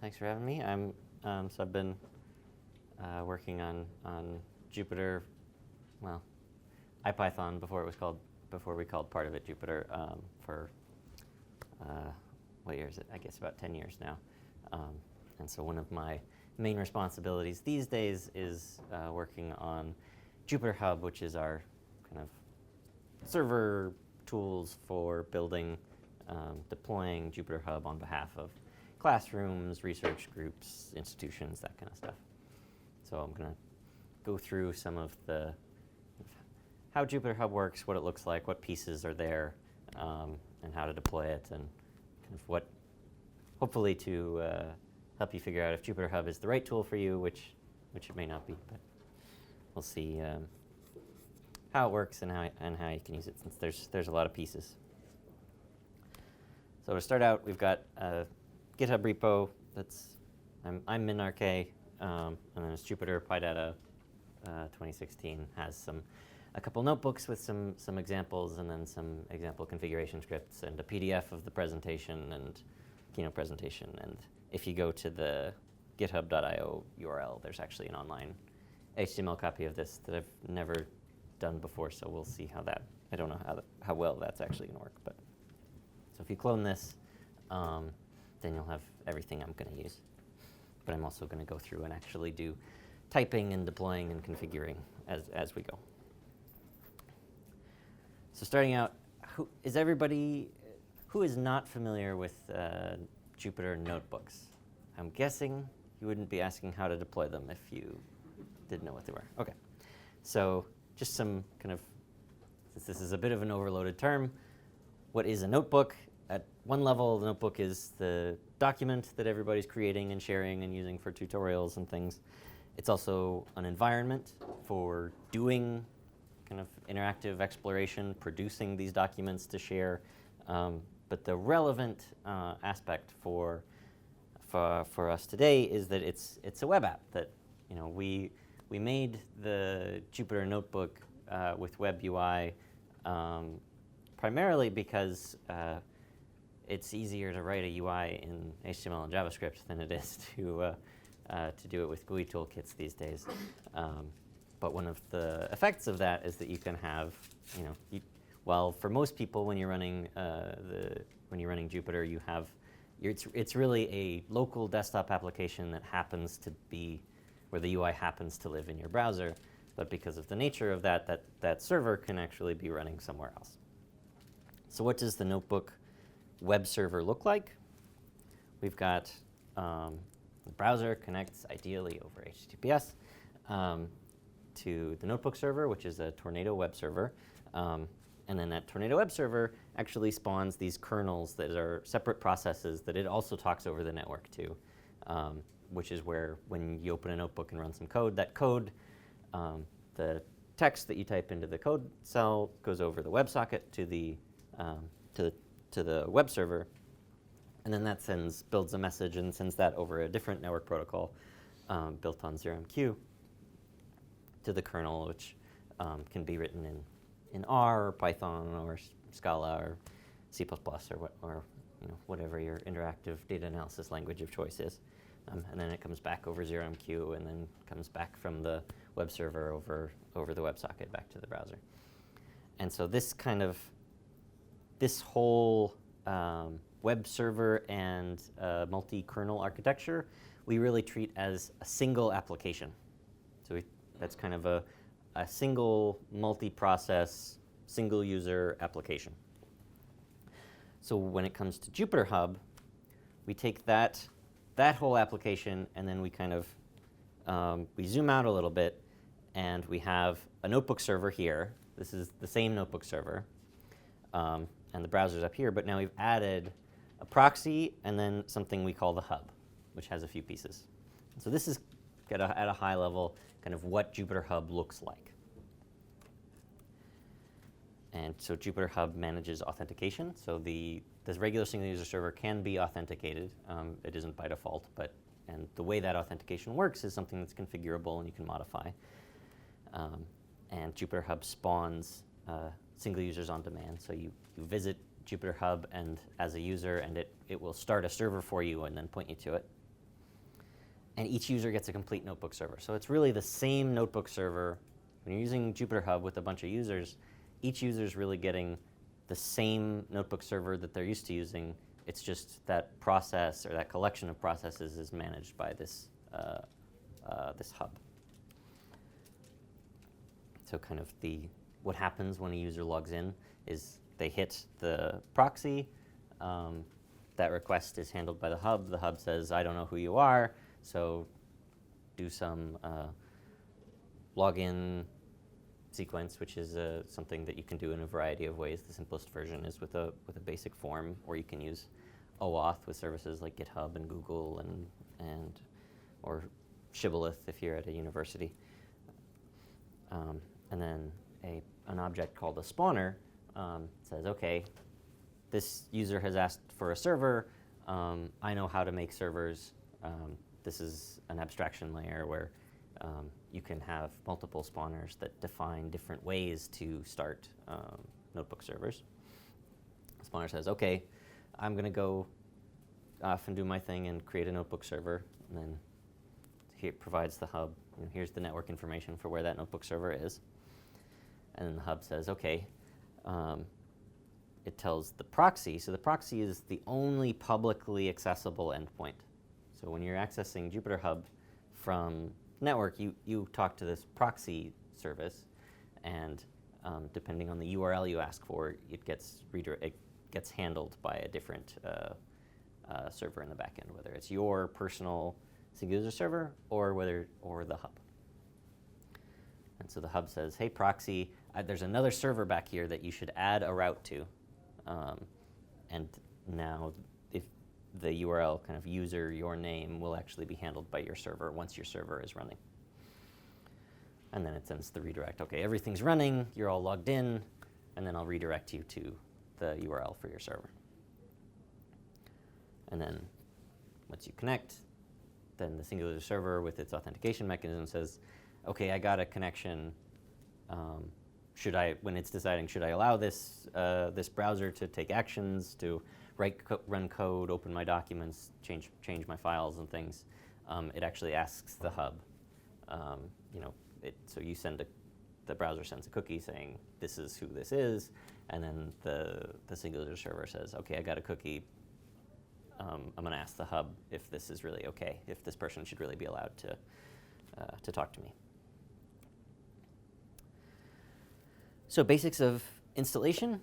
Thanks for having me. So I've been working on Jupyter, well, IPython before we called part of it Jupyter for what year is it? I guess about 10 years now. And so one of my main responsibilities these days is working on JupyterHub, which is our kind of server tools for building, deploying JupyterHub on behalf of classrooms, research groups, institutions, that kind of stuff. So I'm going to go through some of the how JupyterHub works, what it looks like, what pieces are there, and how to deploy it, and kind of what, hopefully to help you figure out if JupyterHub is the right tool for you, which it may not be, but we'll see how it works and how you can use it, since there's a lot of pieces. So to start out, we've got a GitHub repo that's I'm minrk, and then it's Jupyter PyData 2016 has a couple notebooks with some examples, and then some example configuration scripts, and a PDF of the presentation and keynote presentation. And if you go to the github.io URL, there's actually an online HTML copy of this that I've never done before, so we'll see how that, I don't know how well that's actually going to work. But so if you clone this, then you'll have everything I'm going to use. But I'm also going to go through and actually do typing and deploying and configuring as we go. So starting out, who is not familiar with Jupyter Notebooks? I'm guessing you wouldn't be asking how to deploy them if you didn't know what they were. OK. So just some kind of, since this is a bit of an overloaded term, what is a notebook? At one level, the notebook is the document that everybody's creating and sharing and using for tutorials and things. It's also an environment for doing kind of interactive exploration, producing these documents to share. But the relevant aspect for us today is that it's a web app. That we made the Jupyter Notebook with web UI primarily because it's easier to write a UI in HTML and JavaScript than it is to do it with GUI toolkits these days. But one of the effects of that is that you can have, well, for most people, when you're running Jupyter, you have it's really a local desktop application that happens to be where the UI happens to live in your browser. But because of the nature of that server can actually be running somewhere else. So what does the notebook web server look like? We've got the browser connects ideally over HTTPS to the notebook server, which is a Tornado web server. And then that Tornado web server actually spawns these kernels that are separate processes that it also talks over the network to, which is where when you open a notebook and run some code, that code, the text that you type into the code cell goes over the WebSocket to the web server, and then that builds a message and sends that over a different network protocol built on ZeroMQ to the kernel, which can be written in R or Python or Scala or C++ or whatever your interactive data analysis language of choice is. And then it comes back over ZeroMQ, and then comes back from the web server over the WebSocket back to the browser. And so this whole web server and multi-kernel architecture, we really treat as a single application. So that's kind of a single multi-process, single-user application. So when it comes to JupyterHub, we take that whole application, and then we kind of we zoom out a little bit, and we have a notebook server here. This is the same notebook server, and the browser's up here. But now we've added a proxy and then something we call the hub, which has a few pieces. So this is at a high level kind of what JupyterHub looks like. And so JupyterHub manages authentication. So this regular single user server can be authenticated. It isn't by default, and the way that authentication works is something that's configurable and you can modify. And JupyterHub spawns single users on demand. So you visit JupyterHub and as a user, and it will start a server for you and then point you to it. And each user gets a complete notebook server. So it's really the same notebook server. When you're using JupyterHub with a bunch of users, each user is really getting the same notebook server that they're used to using. It's just that process or that collection of processes is managed by this, this hub. So kind of what happens when a user logs in is they hit the proxy. That request is handled by the hub. The hub says, I don't know who you are, so do some login sequence, which is something that you can do in a variety of ways. The simplest version is with a basic form, or you can use OAuth with services like GitHub and Google or Shibboleth if you're at a university. And then an object called a spawner says, okay, this user has asked for a server. I know how to make servers. This is an abstraction layer where you can have multiple spawners that define different ways to start notebook servers. The spawner says, okay, I'm going to go off and do my thing and create a notebook server. And then here it provides the hub. Here's the network information for where that notebook server is. And then the hub says, okay, it tells the proxy. So the proxy is the only publicly accessible endpoint. So when you're accessing JupyterHub from network, you talk to this proxy service, and depending on the URL you ask for, it gets handled by a different server in the backend, whether it's your personal single user server or the hub. And so the hub says, hey proxy, there's another server back here that you should add a route to, and now if the URL kind of user your name will actually be handled by your server once your server is running. And then it sends the redirect. Okay, everything's running, you're all logged in, and then I'll redirect you to the URL for your server. And then once you connect, then the single user server with its authentication mechanism says, okay, I got a connection. When it's deciding, should I allow this browser to take actions, to run code, open my documents, change my files and things, it actually asks the hub. So you the browser sends a cookie saying this is who this is, and then the single user server says, okay, I got a cookie. I'm going to ask the hub if this is really okay, if this person should really be allowed to talk to me. So basics of installation.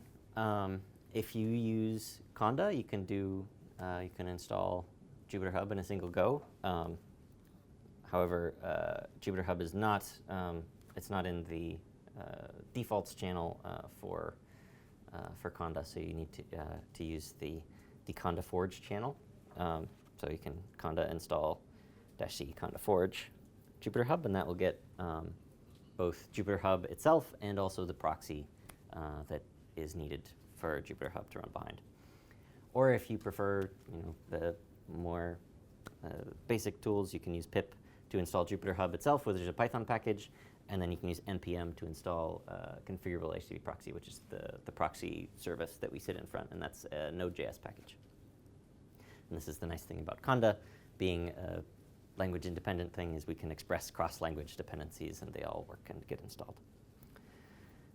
If you use Conda, you can install JupyterHub in a single go. However, JupyterHub is not it's not in the defaults channel for Conda, so you need to use the Conda Forge channel. So you can Conda install -c Conda Forge JupyterHub, and that will get both JupyterHub itself and also the proxy that is needed for JupyterHub to run behind. Or if you prefer, the more basic tools, you can use pip to install JupyterHub itself, which is a Python package, and then you can use npm to install configurable HTTP proxy, which is the proxy service that we sit in front, and that's a Node.js package. And this is the nice thing about Conda, being a language-independent thing, is we can express cross-language dependencies, and they all work and get installed.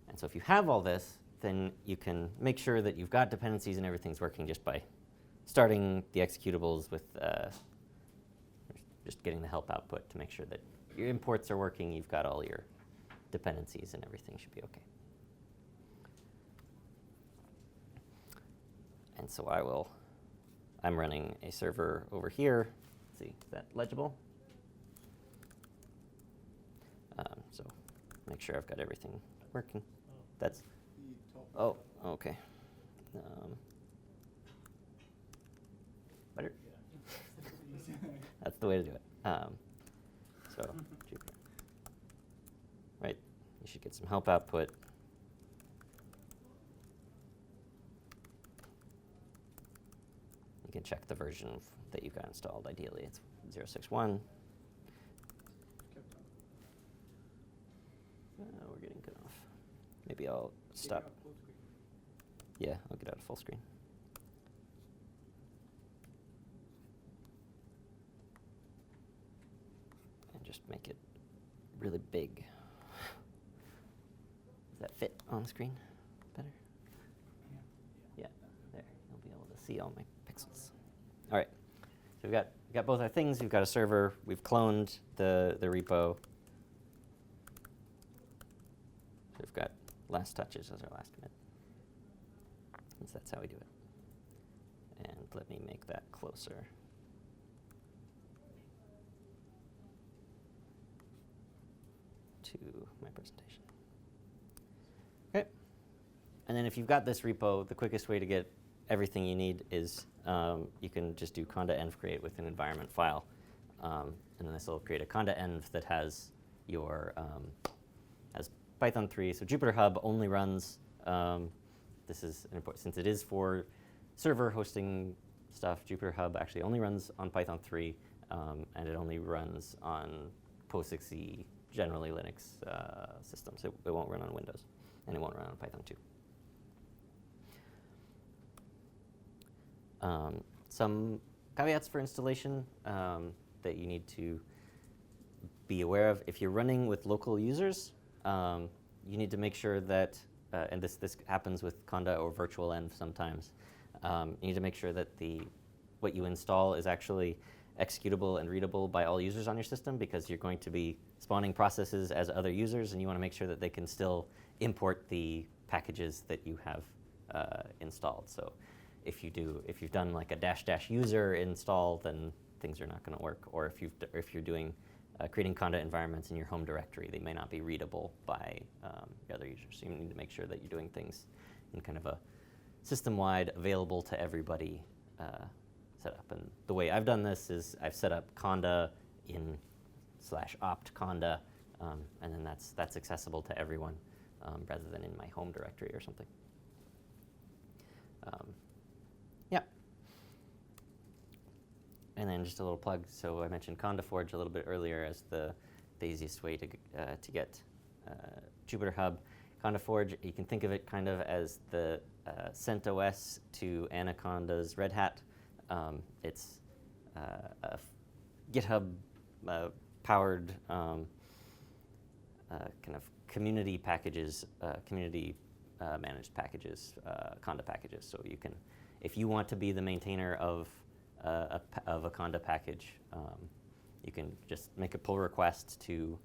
And so if you have all this, then you can make sure that you've got dependencies and everything's working just by starting the executables with just getting the help output to make sure that your imports are working, you've got all your dependencies, and everything should be okay. And so I'm running a server over here. Let's see, is that legible? So make sure I've got everything working. That's, oh, okay. Better? That's the way to do it. So, right, you should get some help output. You can check the version that you've got installed. Ideally, it's 061. We're getting cut off. Maybe I'll stop. Yeah, I'll get out of full screen. And just make it really big. Does that fit on the screen better? Yeah, there. You'll be able to see all my pixels. All right. So we've got both our things. We've got a server. We've cloned the repo. So we've got last touches as our last commit. So that's how we do it. And let me make that closer. To my presentation. Okay. And then if you've got this repo, the quickest way to get everything you need is you can just do conda-env create with an environment file. And then this will create a conda-env that has your has Python 3. So JupyterHub only runs, this is an important, since it is for server hosting stuff, JupyterHub actually only runs on Python 3, and it only runs on POSIX, generally Linux systems. It won't run on Windows, and it won't run on Python 2. Some caveats for installation that you need to be aware of. If you're running with local users, you need to make sure that, and this happens with conda or virtual env sometimes, you need to make sure that what you install is actually executable and readable by all users on your system, because you're going to be spawning processes as other users, and you want to make sure that they can still import the packages that you have installed. So if you've done like a -- user install, then things are not going to work. Or if you're doing creating conda environments in your home directory, they may not be readable by the other users. So you need to make sure that you're doing things in kind of a system-wide, available to everybody setup. And the way I've done this is I've set up conda in /opt conda, and then that's accessible to everyone rather than in my home directory or something. Yeah. And then just a little plug. So I mentioned CondaForge a little bit earlier as the easiest way to get JupyterHub. CondaForge, you can think of it kind of as the CentOS to Anaconda's Red Hat. It's a GitHub powered kind of community packages, community managed packages, Conda packages. So you can, if you want to be the maintainer of a Conda package, you can just make a pull request to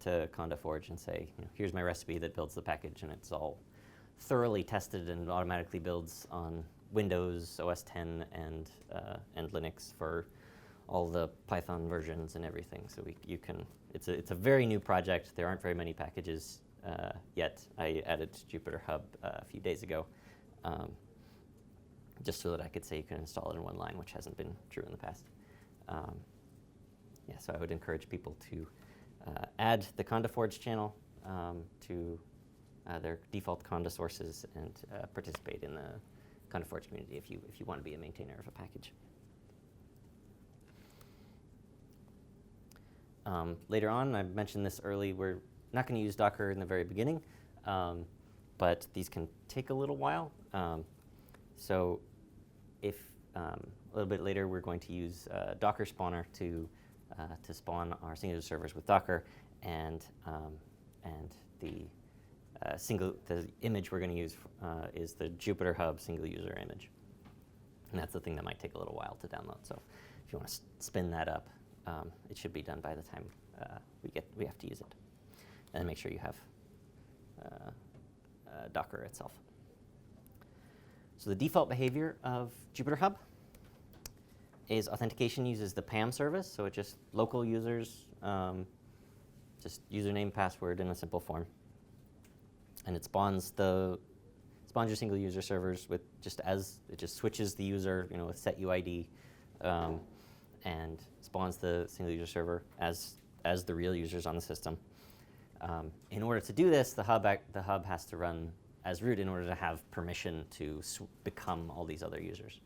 CondaForge and say, here's my recipe that builds the package, and it's all thoroughly tested and automatically builds on Windows, OS 10, and Linux for all the Python versions and everything. So you can. It's a very new project. There aren't very many packages yet. I added JupyterHub a few days ago, just so that I could say you can install it in one line, which hasn't been true in the past. Yeah, so I would encourage people to add the CondaForge channel to their default Conda sources and participate in the CondaForge community if you want to be a maintainer of a package. Later on, I mentioned this early, we're not going to use Docker in the very beginning, but these can take a little while. So if a little bit later, we're going to use Docker spawner to spawn our single user servers with Docker, and the image we're going to use is the JupyterHub single user image, and that's the thing that might take a little while to download. So if you want to spin that up, it should be done by the time we have to use it, and then make sure you have Docker itself. So the default behavior of JupyterHub is authentication uses the PAM service, so it just local users, just username, password in a simple form, and it spawns your single user servers with it just switches the user, with set UID, and spawns the single user server as the real users on the system. In order to do this, the hub has to run as root in order to have permission to become all these other users.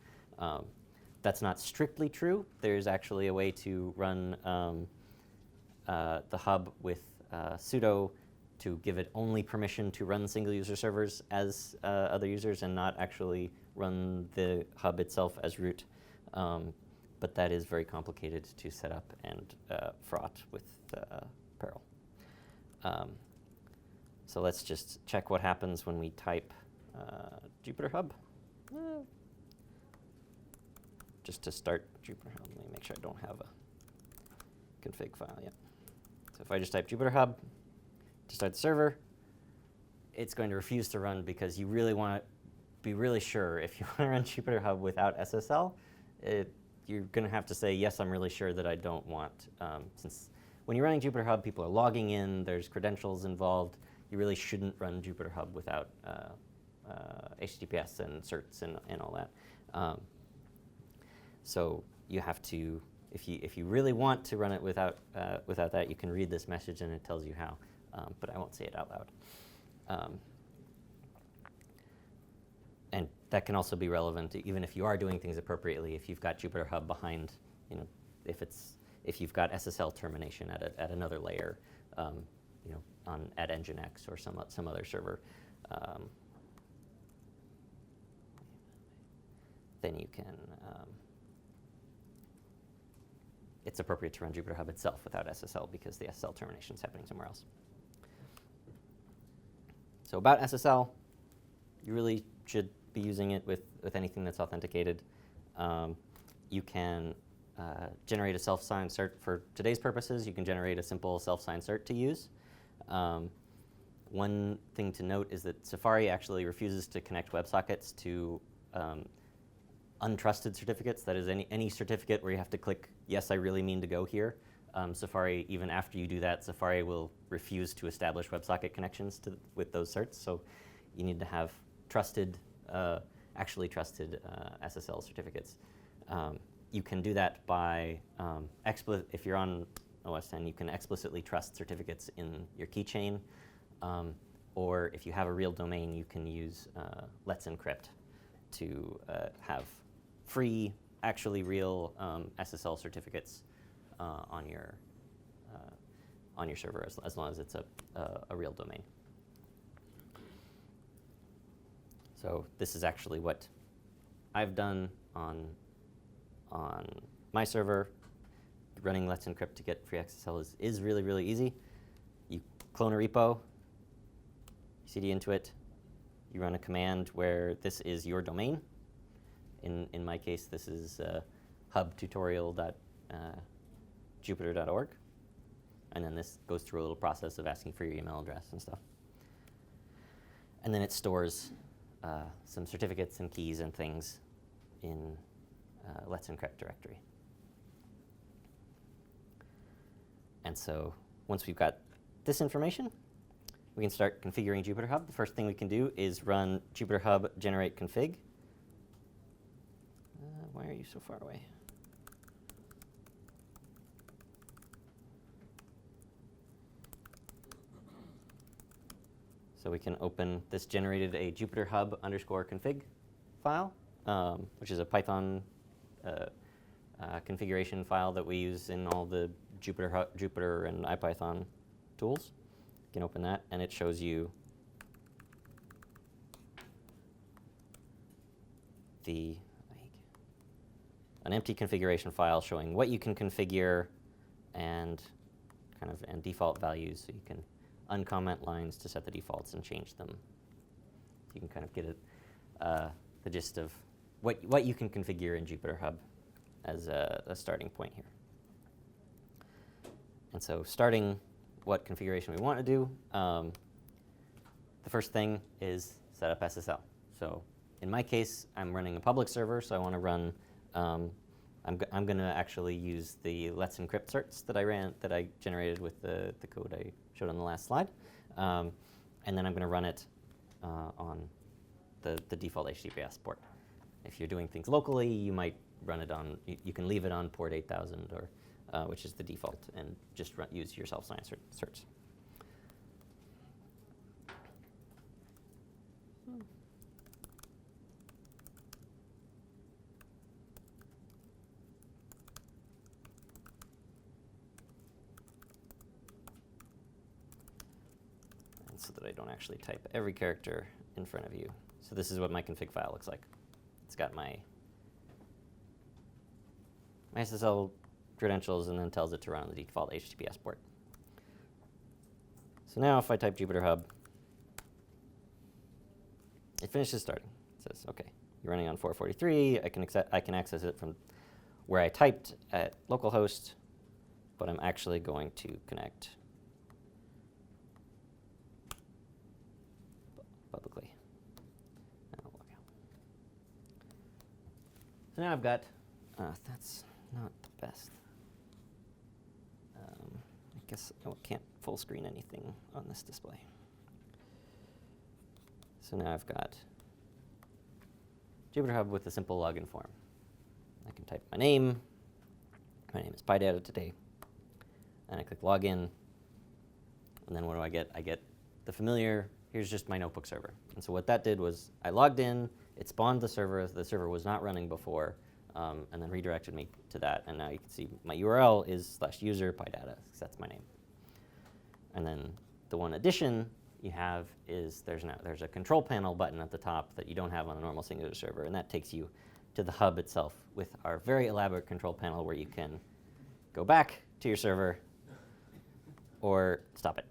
That's not strictly true. There's actually a way to run the hub with sudo to give it only permission to run single user servers as other users and not actually run the hub itself as root. But that is very complicated to set up and fraught with peril. So let's just check what happens when we type JupyterHub. Just to start JupyterHub, let me make sure I don't have a config file yet. So if I just type JupyterHub to start the server, it's going to refuse to run because you really want to be really sure. If you want to run JupyterHub without SSL, you're going to have to say, yes, I'm really sure that I don't want, since when you're running JupyterHub, people are logging in, there's credentials involved. You really shouldn't run JupyterHub without HTTPS and certs and all that. So you have to, if you really want to run it without that, you can read this message and it tells you how. But I won't say it out loud. And that can also be relevant even if you are doing things appropriately. If you've got JupyterHub behind, if you've got SSL termination at another layer, at Nginx or some other server, then you can. It's appropriate to run JupyterHub itself without SSL because the SSL termination is happening somewhere else. So about SSL, you really should be using it with anything that's authenticated. You can generate a self-signed cert. For today's purposes, you can generate a simple self-signed cert to use. One thing to note is that Safari actually refuses to connect WebSockets to untrusted certificates. That is any certificate where you have to click, yes, I really mean to go here. Safari, even after you do that, Safari will refuse to establish WebSocket connections with those certs. So you need to have trusted, actually trusted SSL certificates. You can do that by, if you're on OS X, you can explicitly trust certificates in your keychain. Or if you have a real domain, you can use Let's Encrypt to have free, actually real SSL certificates on your server, as long as it's a real domain. So this is actually what I've done on my server. Running Let's Encrypt to get free SSL is really, really easy. You clone a repo, you cd into it, you run a command where this is your domain. In my case, this is hubtutorial.jupyter.org. And then this goes through a little process of asking for your email address and stuff. And then it stores some certificates and keys and things in Let's Encrypt directory. And so once we've got this information, we can start configuring JupyterHub. The first thing we can do is run JupyterHub generate config. Why are you so far away? So we can open this generated a JupyterHub _config file, which is a Python configuration file that we use in all the Jupyter and IPython tools. You can open that, and it shows you an empty configuration file showing what you can configure and default values, so you can uncomment lines to set the defaults and change them. You can kind of get the gist of what you can configure in JupyterHub as a starting point here. And so starting what configuration we want to do, the first thing is set up SSL. So in my case, I'm running a public server, so I want to run, I'm going to actually use the Let's Encrypt certs that I generated with the code I showed on the last slide. And then I'm going to run it on the default HTTPS port. If you're doing things locally, you might run it on, you can leave it on port 8000, or which is the default, and just use your self-signed certs. so that I don't actually type every character in front of you. So this is what my config file looks like. It's got my SSL credentials and then tells it to run on the default HTTPS port. So now if I type JupyterHub, it finishes starting. It says, OK, you're running on 443. I can access it from where I typed at localhost, but I'm actually going to connect publicly. And I'll log out. So now I've got, that's not the best. I guess I can't full screen anything on this display. So now I've got JupyterHub with a simple login form. I can type my name. My name is PyData today. And I click login. And then what do I get? I get the familiar, here's just my notebook server. And so what that did was I logged in, it spawned the server. The server was not running before, and then redirected me to that. And now you can see my URL is /user PyData, because that's my name. And then the one addition you have is there's a control panel button at the top that you don't have on a normal singular server, and that takes you to the hub itself with our very elaborate control panel where you can go back to your server or stop it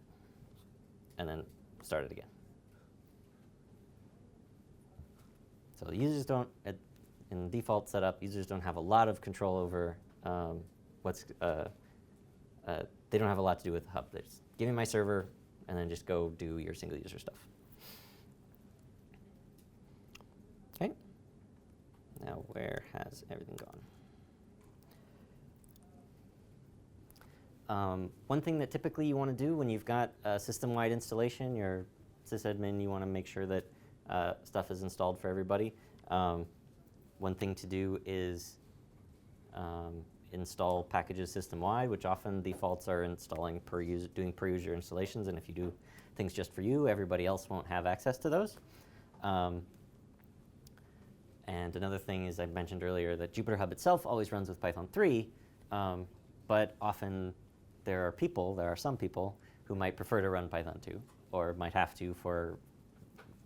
and then start it again. So the users don't, in the default setup, users don't have a lot of control over they don't have a lot to do with the hub. They just give me my server and then just go do your single user stuff. OK. Now where has everything gone? One thing that typically you want to do when you've got a system-wide installation, your sysadmin, you want to make sure that stuff is installed for everybody. One thing to do is install packages system-wide, which often defaults are installing doing per-user installations. And if you do things just for you, everybody else won't have access to those. And another thing is I mentioned earlier that JupyterHub itself always runs with Python 3, but often there are some people who might prefer to run Python 2 or might have to for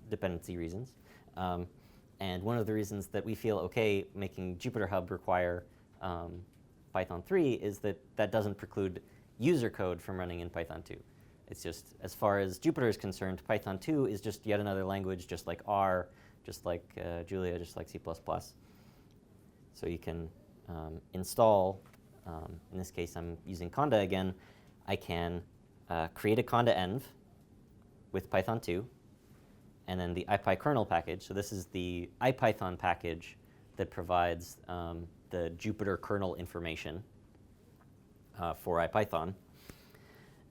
dependency reasons. And one of the reasons that we feel OK making JupyterHub require Python 3 is that that doesn't preclude user code from running in Python 2. It's just, as far as Jupyter is concerned, Python 2 is just yet another language, just like R, just like Julia, just like C++. So you can install, in this case I'm using conda again, I can create a conda env with Python 2, and then the ipykernel package. So this is the IPython package that provides the Jupyter kernel information for IPython.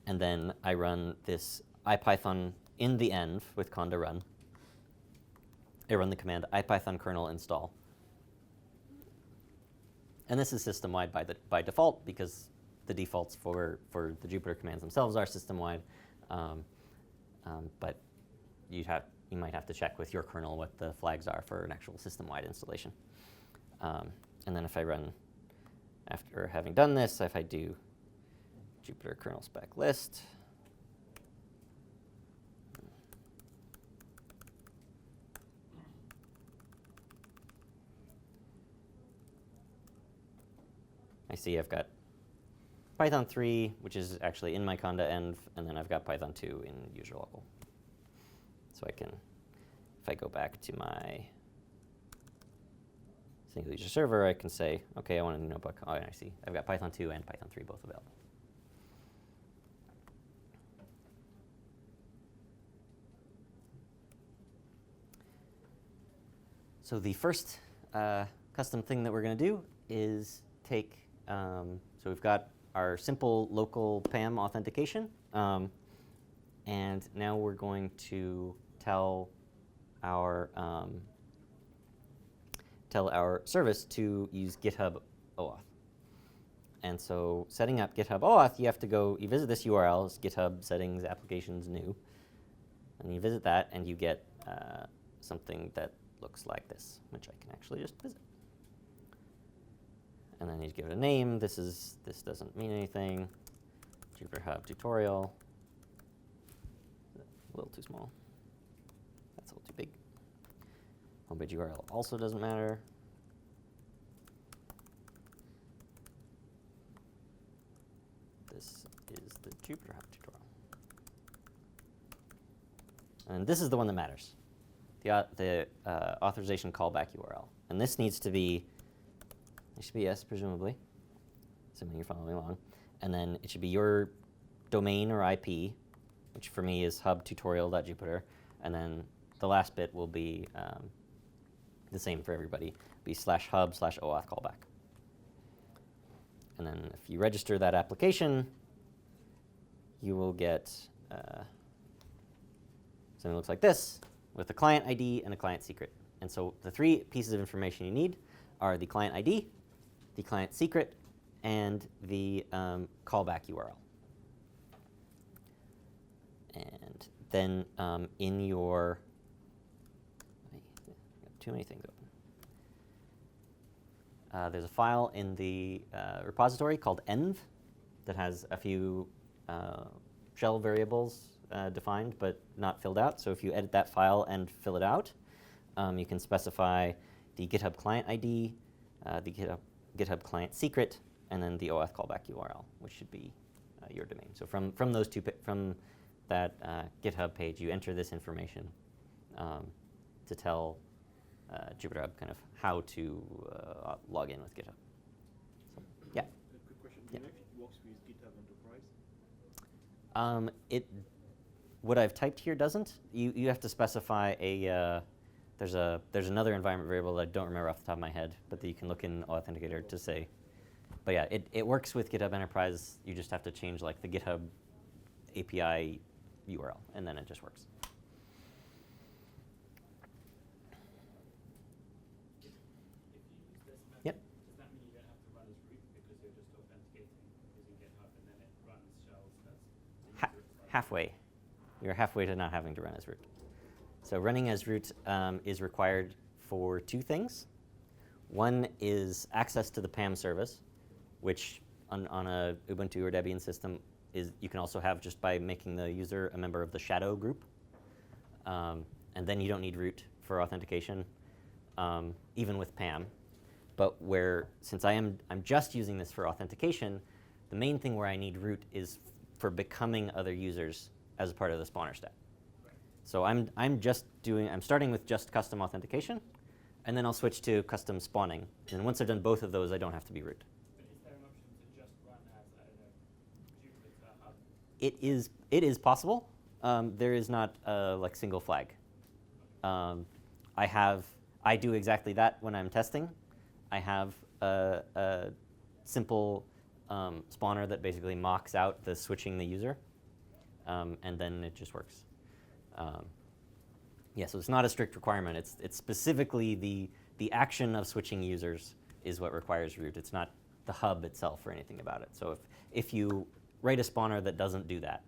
And then I run this IPython in the env with conda run. I run the command IPython kernel install. And this is system-wide by default, because the defaults for the Jupyter commands themselves are system-wide. But you might have to check with your kernel what the flags are for an actual system-wide installation. And then if I run, after having done this, if I do Jupyter kernel spec list, I see I've got Python 3, which is actually in my conda env, and then I've got Python 2 in user local. So I can, if I go back to my single user server, I can say, OK, I want a new notebook. Oh, and I see I've got Python 2 and Python 3 both available. So the first custom thing that we're going to do is take, so we've got our simple local PAM authentication. And now we're going to tell our service to use GitHub OAuth. And so setting up GitHub OAuth, you have to go, you visit this URL, it's GitHub settings applications new. And you visit that, and you get something that looks like this, which I can actually just visit. And then you give it a name. This doesn't mean anything. JupyterHub tutorial. a little too small. That's a little too big. Homepage URL also doesn't matter. This is the JupyterHub tutorial. And this is the one that matters, the authorization callback URL. And this needs to be HTTPS, presumably, assuming you're following along. And then it should be your domain or IP, which for me is hub.tutorial.jupyter. And then the last bit will be the same for everybody, be /hub/OAuth callback. And then if you register that application, you will get something that looks like this with a client ID and a client secret. And so the three pieces of information you need are the client ID, the client secret, and the callback URL. And then in your, too many things open. There's a file in the repository called env that has a few shell variables defined but not filled out. So if you edit that file and fill it out, you can specify the GitHub client ID, the GitHub client secret, and then the OAuth callback URL, which should be your domain. So from those two, from that GitHub page, you enter this information to tell JupyterHub kind of how to log in with GitHub. So, yeah. Quick question. Do you know if it works with GitHub Enterprise? What I've typed here doesn't. You have to specify a. There's another environment variable that I don't remember off the top of my head, but that you can look in Authenticator to say. But yeah, it works with GitHub Enterprise. You just have to change like the GitHub API URL, and then it just works. Yep. Does that mean you don't have to run as root because you're just authenticating using GitHub and then it runs shells as halfway. You're halfway to not having to run as root. So running as root is required for two things. One is access to the PAM service, which on a Ubuntu or Debian system you can also have just by making the user a member of the shadow group. And then you don't need root for authentication, even with PAM. But since I'm just using this for authentication, the main thing where I need root is for becoming other users as a part of the spawner step. Right. So I'm starting with just custom authentication, and then I'll switch to custom spawning. And once I've done both of those, I don't have to be root. But is there an option to just run as, JupyterHub? It is possible. There is not a single flag. I do exactly that when I'm testing. I have a simple spawner that basically mocks out the switching the user, and then it just works. Yeah, so it's not a strict requirement. It's specifically the action of switching users is what requires root. It's not the hub itself or anything about it. So if you write a spawner that doesn't do that,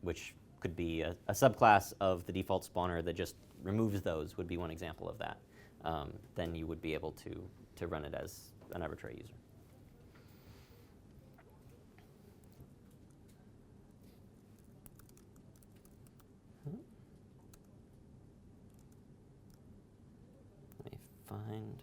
which could be a subclass of the default spawner that just removes those, would be one example of that. Then you would be able to run it as an arbitrary user. Let me find.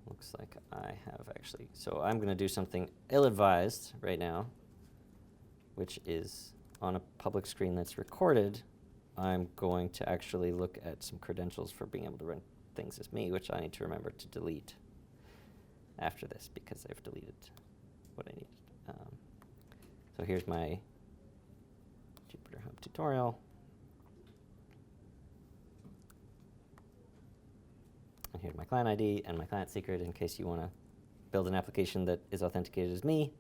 Looks like I have actually. So I'm going to do something ill-advised right now, which is on a public screen that's recorded. I'm going to actually look at some credentials for being able to run things as me, which I need to remember to delete after this because I've deleted what I needed. So here's my JupyterHub tutorial. And here's my client ID and my client secret in case you want to build an application that is authenticated as me.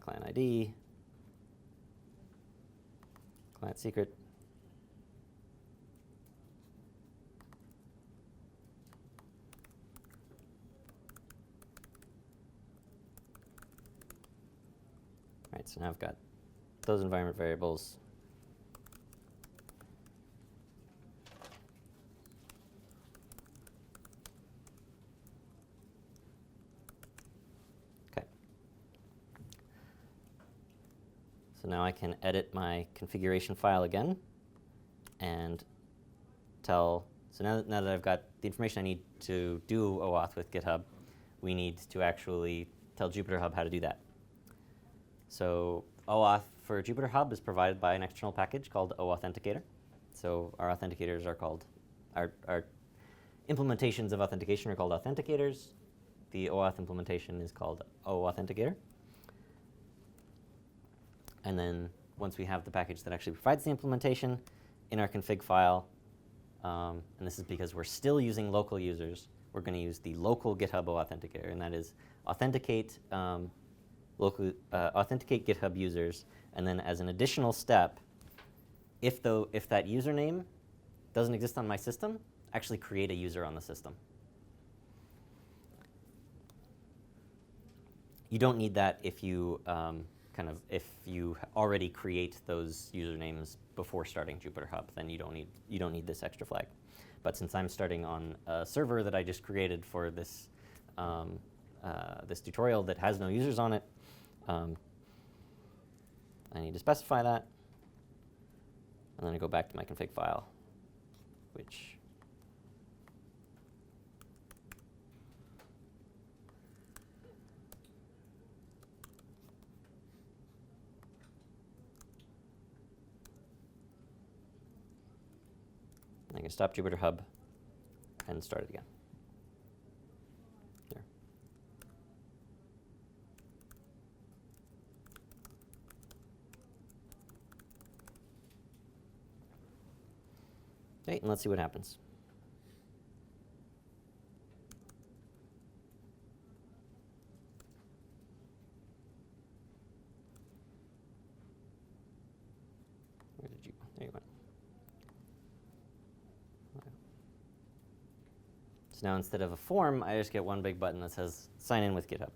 client ID, client secret. All right, so now I've got those environment variables. Okay. So now I can edit my configuration file again and tell, so now that I've got the information I need to do OAuth with GitHub, we need to actually tell JupyterHub how to do that. So OAuth for JupyterHub is provided by an external package called authenticator. So our authenticators are called, our implementations of authentication are called authenticators. The OAuth implementation is called authenticator. And then once we have the package that actually provides the implementation in our config file, and this is because we're still using local users, we're going to use the local GitHub authenticator, and that is authenticate authenticate GitHub users, and then as an additional step, if that username doesn't exist on my system, actually create a user on the system. You don't need that if you if you already create those usernames before starting JupyterHub, then you don't need this extra flag. But since I'm starting on a server that I just created for this this tutorial that has no users on it, I need to specify that, and then I go back to my config file, which I can stop JupyterHub and start it again. There. Okay, and let's see what happens. Where did you? There you went. So now instead of a form, I just get one big button that says sign in with GitHub.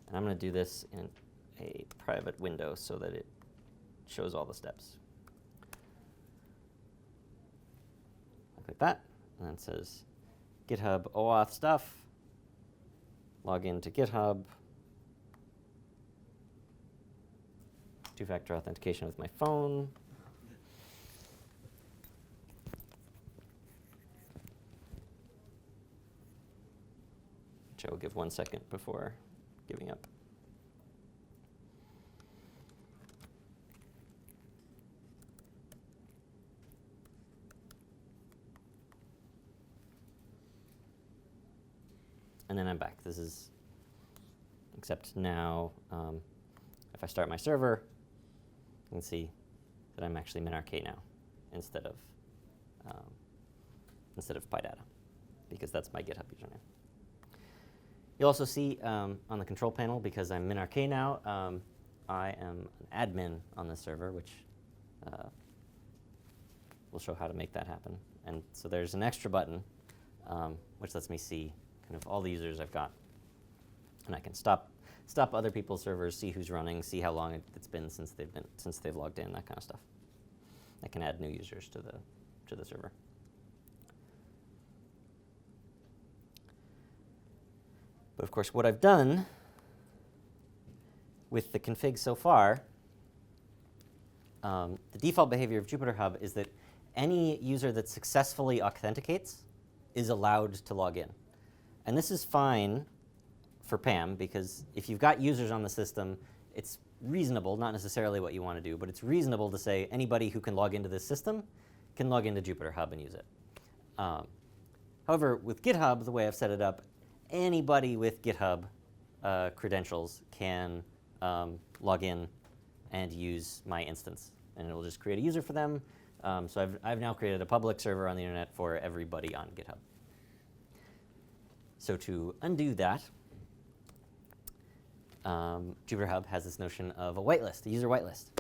And I'm going to do this in a private window so that it shows all the steps. I click that, and then it says GitHub OAuth stuff, log into GitHub, two-factor authentication with my phone. Which I will give 1 second before giving up. And then I'm back. This is, except now, if I start my server, you can see that I'm actually minrk now instead of PyData, because that's my GitHub username. You'll also see on the control panel, because I'm minrk now, I am an admin on this server, which will show how to make that happen. And so there's an extra button, which lets me see kind of all the users I've got. And I can stop other people's servers, see who's running, see how long it's been since they've logged in, that kind of stuff. I can add new users to the server. But of course, what I've done with the config so far, the default behavior of JupyterHub is that any user that successfully authenticates is allowed to log in. And this is fine for PAM, because if you've got users on the system, it's reasonable, not necessarily what you want to do, but it's reasonable to say anybody who can log into this system can log into JupyterHub and use it. However, with GitHub, the way I've set it up, anybody with GitHub credentials can log in and use my instance, and it will just create a user for them. So I've now created a public server on the internet for everybody on GitHub. So to undo that, JupyterHub has this notion of a whitelist, a user whitelist.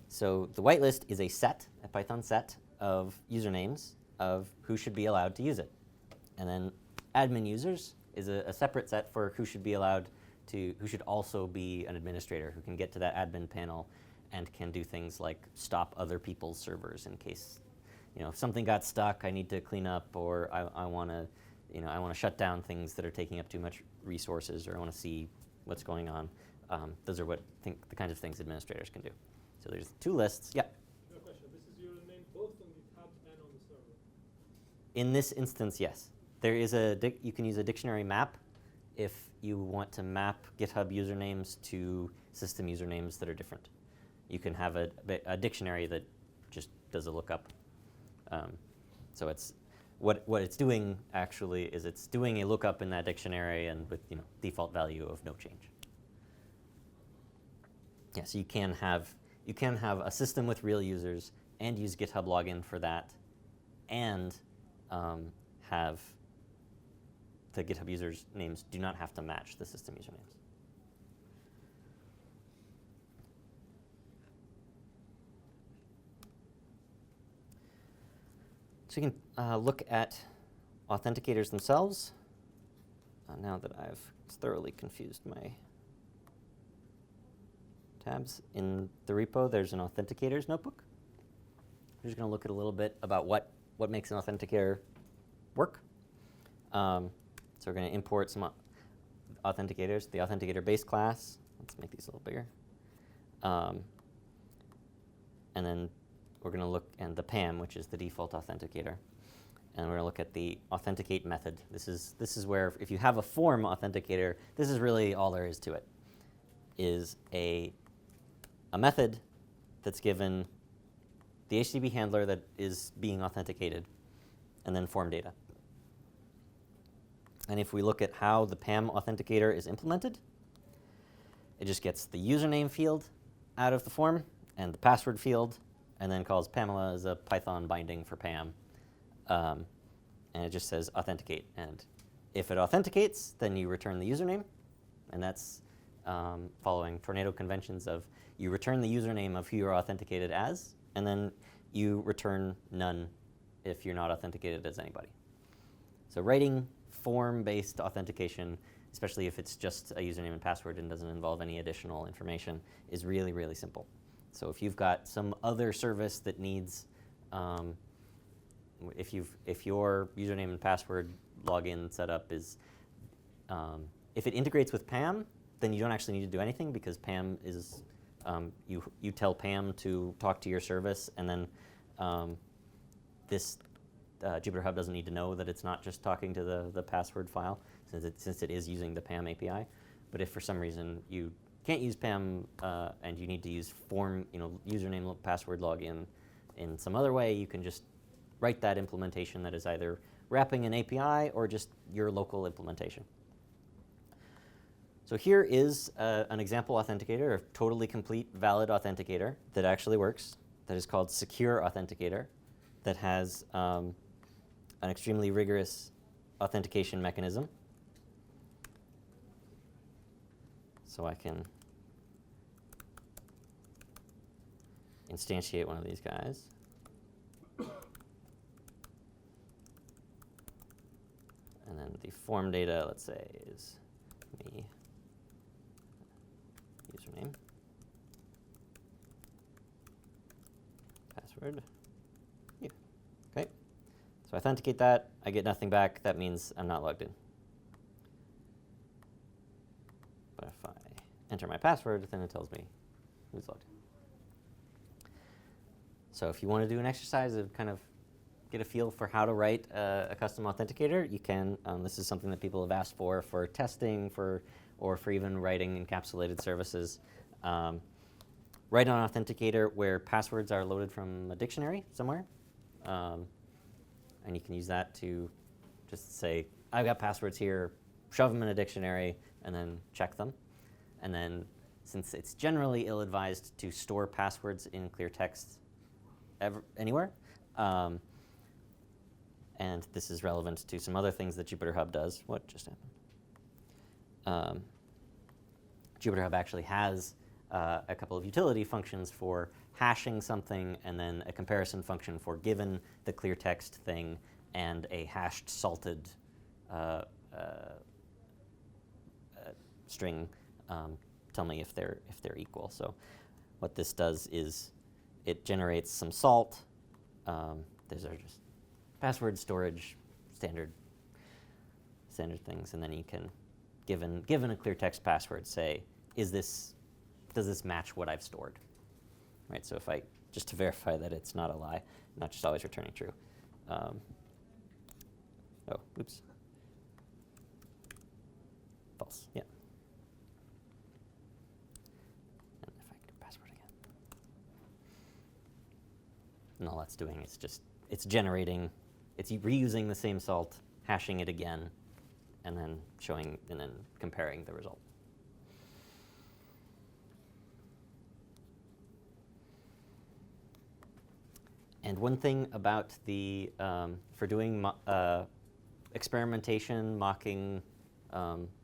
So the whitelist is a set, a Python set of usernames of who should be allowed to use it. And then admin users is a separate set for who should be allowed to, who should also be an administrator, who can get to that admin panel and can do things like stop other people's servers in case, if something got stuck, I need to clean up, or I want to, I want to shut down things that are taking up too much resources, or I want to see what's going on. Those are the kinds of things administrators can do. So there's two lists. Yeah. No question. This is your name both on GitHub and on the server. In this instance, yes. There is you can use a dictionary map if you want to map GitHub usernames to system usernames that are different. You can have a dictionary that just does a lookup. So it's what it's doing actually is it's doing a lookup in that dictionary and with default value of no change. Yeah, so you can have a system with real users and use GitHub login for that, and have the GitHub users' names do not have to match the system usernames. So you can look at authenticators themselves. Now that I've thoroughly confused my tabs. In the repo, there's an authenticators notebook. We're just going to look at a little bit about what makes an authenticator work. So we're going to import some authenticators, the authenticator base class. Let's make these a little bigger. And then we're going to look at the PAM, which is the default authenticator. And we're going to look at the authenticate method. This is where, if you have a form authenticator, this is really all there is to it, is a method that's given the HTTP handler that is being authenticated, and then form data. And if we look at how the PAM authenticator is implemented, it just gets the username field out of the form and the password field, and then calls Pamela as a Python binding for PAM. And it just says authenticate. And if it authenticates, then you return the username. And that's following tornado conventions of you return the username of who you're authenticated as, and then you return none if you're not authenticated as anybody. So writing form-based authentication, especially if it's just a username and password and doesn't involve any additional information, is really, really simple. So if you've got some other service that needs, if your username and password login setup is, if it integrates with PAM, then you don't actually need to do anything, because PAM is, you tell PAM to talk to your service, and then this JupyterHub doesn't need to know that it's not just talking to the password file, since it is using the PAM API. But if for some reason you can't use PAM and you need to use form, username, password login in some other way, you can just write that implementation that is either wrapping an API or just your local implementation. So here is an example authenticator, a totally complete, valid authenticator that actually works, that is called Secure Authenticator, that has an extremely rigorous authentication mechanism. So I can instantiate one of these guys. And then the form data, let's say, is me, username, password, you. Okay. So I authenticate that. I get nothing back. That means I'm not logged in. But if I enter my password, then it tells me who's logged in. So if you want to do an exercise of kind of get a feel for how to write a custom authenticator, you can. This is something that people have asked for testing, or for even writing encapsulated services. Write an authenticator where passwords are loaded from a dictionary somewhere. And you can use that to just say, I've got passwords here, shove them in a dictionary, and then check them. And then, since it's generally ill-advised to store passwords in clear text anywhere, and this is relevant to some other things that JupyterHub does. What just happened? JupyterHub actually has a couple of utility functions for hashing something, and then a comparison function for given the clear text thing and a hashed salted string, tell me if they're equal. So what this does is it generates some salt. These are just password storage standard things, and then you can, given a clear text password, say, does this match what I've stored? Right. So if just to verify that it's not a lie, not just always returning true. Oh, oops. False. Yeah. And if I do password again, and all that's doing is it's generating, it's reusing the same salt, hashing it again, and then comparing the result. And one thing about the, for doing experimentation, mocking,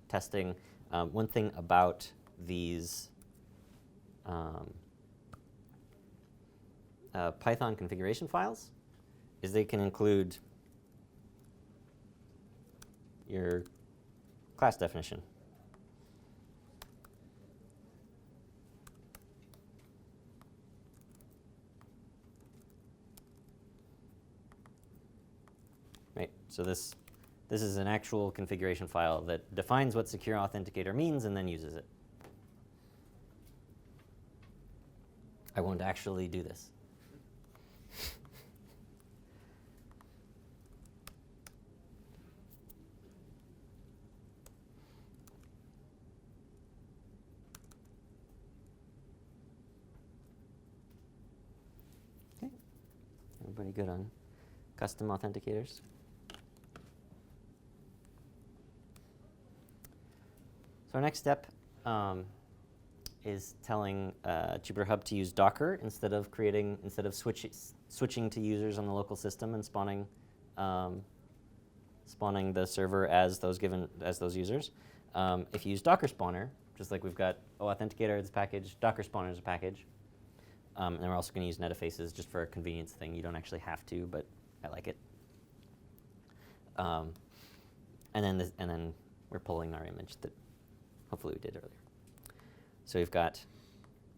testing, one thing about these Python configuration files is they can include your class definition. Right. So this is an actual configuration file that defines what secure authenticator means and then uses it. I won't actually do this. Okay. Everybody good on custom authenticators? So our next step is telling JupyterHub to use Docker instead of switching to users on the local system and spawning the server as those users. If you use Docker spawner, just like we've got authenticator as a package, Docker spawner as a package, and we're also going to use netafaces just for a convenience thing. You don't actually have to, but I like it. And then we're pulling our image that hopefully we did earlier. So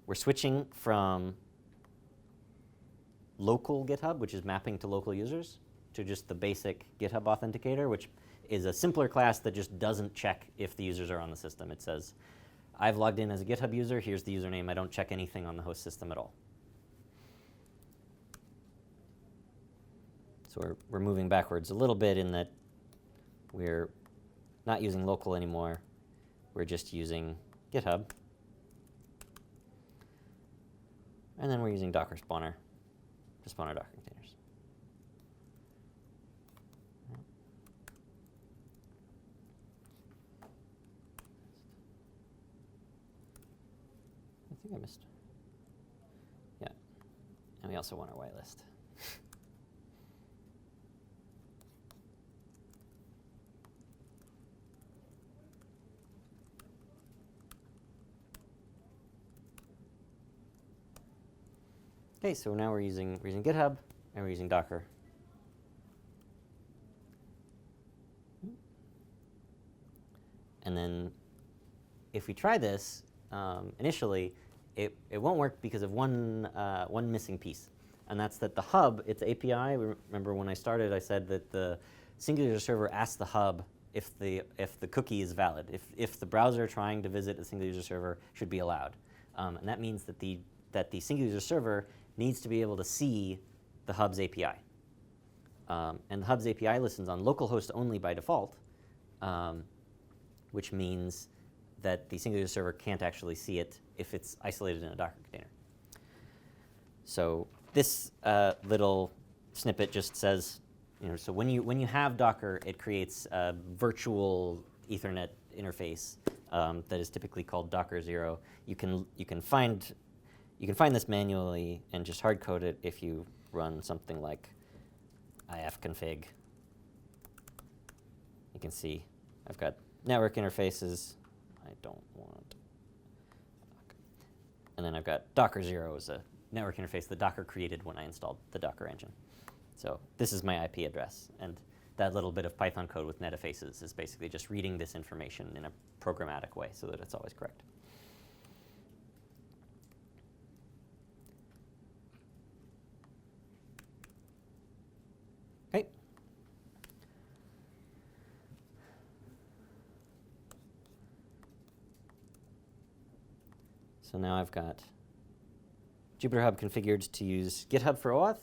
we're switching from local GitHub, which is mapping to local users, to just the basic GitHub authenticator, which is a simpler class that just doesn't check if the users are on the system. It says, I've logged in as a GitHub user, here's the username, I don't check anything on the host system at all. So we're moving backwards a little bit in that we're not using local anymore. We're just using GitHub. And then we're using Docker spawner to spawn our Docker containers. I think I missed. Yeah. And we also want our whitelist. Okay, so now we're using GitHub and we're using Docker. And then if we try this, initially, it won't work because of one missing piece. And that's that the hub, its API, remember when I started, I said that the single user server asks the hub if the cookie is valid, if the browser trying to visit a single user server should be allowed. And that means that the single user server needs to be able to see the hub's API. And the hub's API listens on localhost only by default, which means that the single user server can't actually see it if it's isolated in a Docker container. So this little snippet just says, so when you have Docker, it creates a virtual Ethernet interface that is typically called Docker 0. You can find this manually and just hard code it if you run something like ifconfig. You can see I've got network interfaces. I don't want And then I've got Docker 0 as a network interface that Docker created when I installed the Docker engine. So this is my IP address. And that little bit of Python code with netafaces is basically just reading this information in a programmatic way so that it's always correct. Okay. So now I've got JupyterHub configured to use GitHub for OAuth.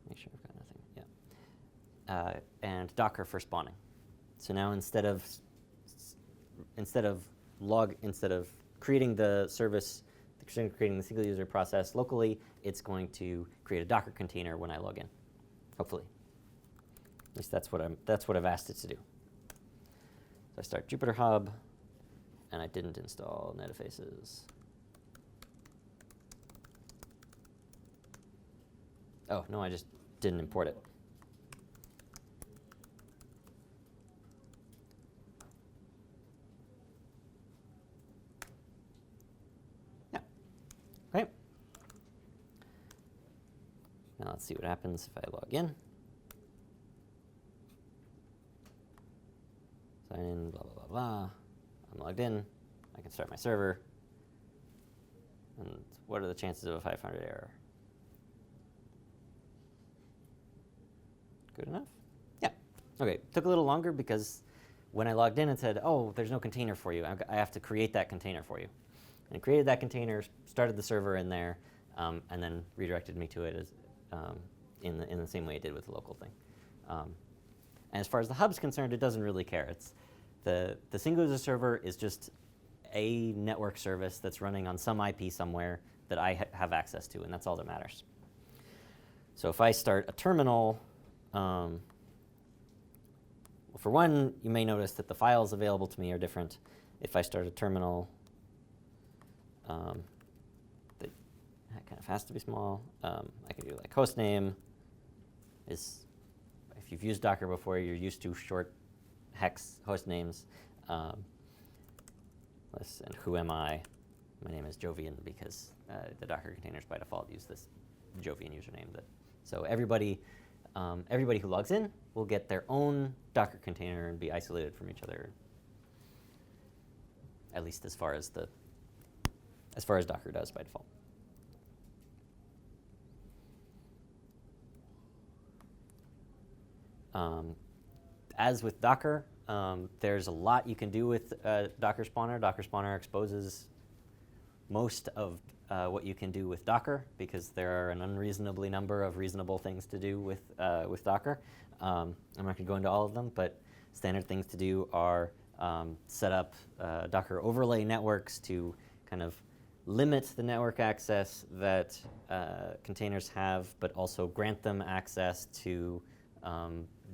Make sure I've got nothing. Yeah. And Docker for spawning. So now instead of creating the service, creating the single user process locally, it's going to create a Docker container when I log in. Hopefully. At least that's what I've asked it to do. So I start JupyterHub, and I didn't install netafaces. Oh, no, I just didn't import it. Yeah. Okay. Now let's see what happens if I log in. Sign in, blah, blah, blah, blah. I'm logged in. I can start my server. And what are the chances of a 500 error? Good enough? Yeah. OK, took a little longer because when I logged in, it said, oh, there's no container for you. I have to create that container for you. And it created that container, started the server in there, and then redirected me to it as, in the same way it did with the local thing. And as far as the hub's concerned, it doesn't really care. It's the single user server is just a network service that's running on some IP somewhere that I have access to, and that's all that matters. So if I start a terminal, well, for one, you may notice that the files available to me are different. If I start a terminal, that kind of has to be small. I can do like hostname is, if you've used Docker before, you're used to short hex host names. And who am I? My name is Jovian because the Docker containers by default use this Jovian username. So everybody who logs in will get their own Docker container and be isolated from each other, at least as far as Docker does by default. As with Docker, there's a lot you can do with Docker Spawner. Docker Spawner exposes most of what you can do with Docker because there are an unreasonably number of reasonable things to do with Docker. I'm not going to go into all of them, but standard things to do are set up Docker overlay networks to kind of limit the network access that containers have, but also grant them access to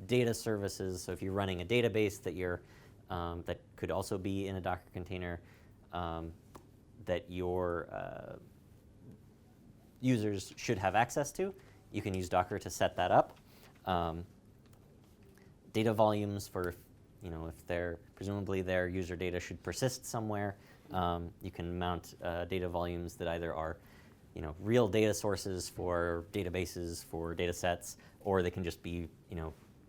data services. So if you're running a database that could also be in a Docker container that your users should have access to, you can use Docker to set that up. Data volumes for, if presumably their user data should persist somewhere, you can mount data volumes that either are real data sources for databases, for data sets, or they can just be,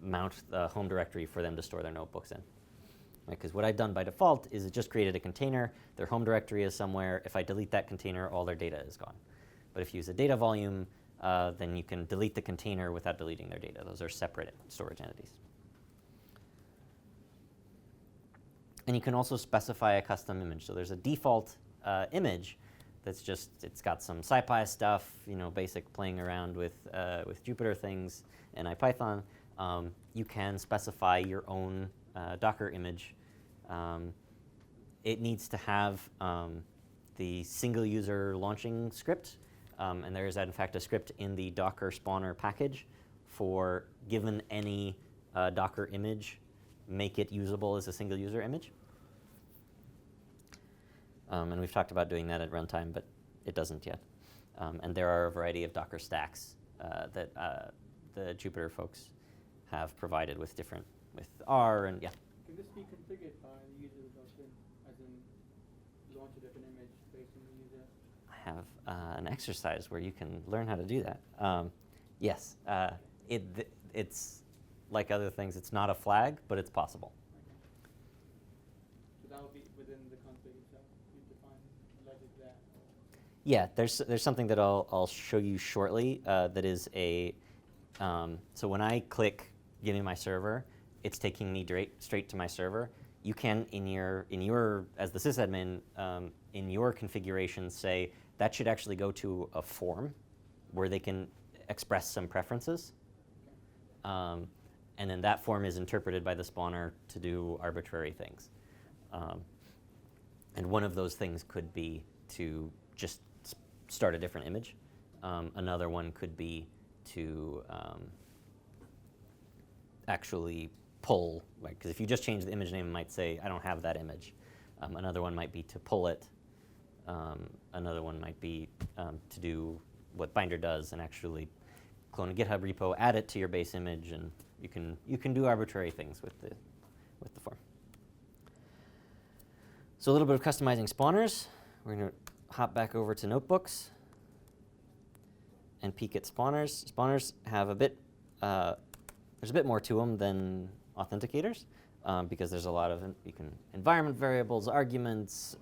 mount the home directory for them to store their notebooks in. Because what I've done by default is it just created a container. Their home directory is somewhere. If I delete that container, all their data is gone. But if you use a data volume, then you can delete the container without deleting their data. Those are separate storage entities. And you can also specify a custom image. So there's a default image that's just, it's got some SciPy stuff, basic playing around with Jupyter things and IPython. You can specify your own Docker image. It needs to have the single user launching script. And there is, in fact, a script in the Docker spawner package for, given any Docker image, make it usable as a single user image. And we've talked about doing that at runtime, but it doesn't yet. And there are a variety of Docker stacks that the Jupyter folks have provided with R and yeah. Can this be configured by the user who logs in? As in, launch a different image based on the user? I have an exercise where you can learn how to do that. Yes, it's like other things. It's not a flag, but it's possible. Okay. So that would be within the config itself. You define logic there. Yeah, there's something that I'll show you shortly that is a, so when I click give me my server, it's taking me straight to my server. You can, in your as the sysadmin, in your configuration say that should actually go to a form where they can express some preferences. And then that form is interpreted by the spawner to do arbitrary things. And one of those things could be to just start a different image. Another one could be to actually pull, because if you just change the image name, it might say, I don't have that image. Another one might be to pull it. Another one might be to do what Binder does and actually clone a GitHub repo, add it to your base image, and you can do arbitrary things with the form. So a little bit of customizing spawners. We're going to hop back over to notebooks and peek at spawners. Spawners have a bit, there's a bit more to them than authenticators because there's a lot of environment variables, arguments,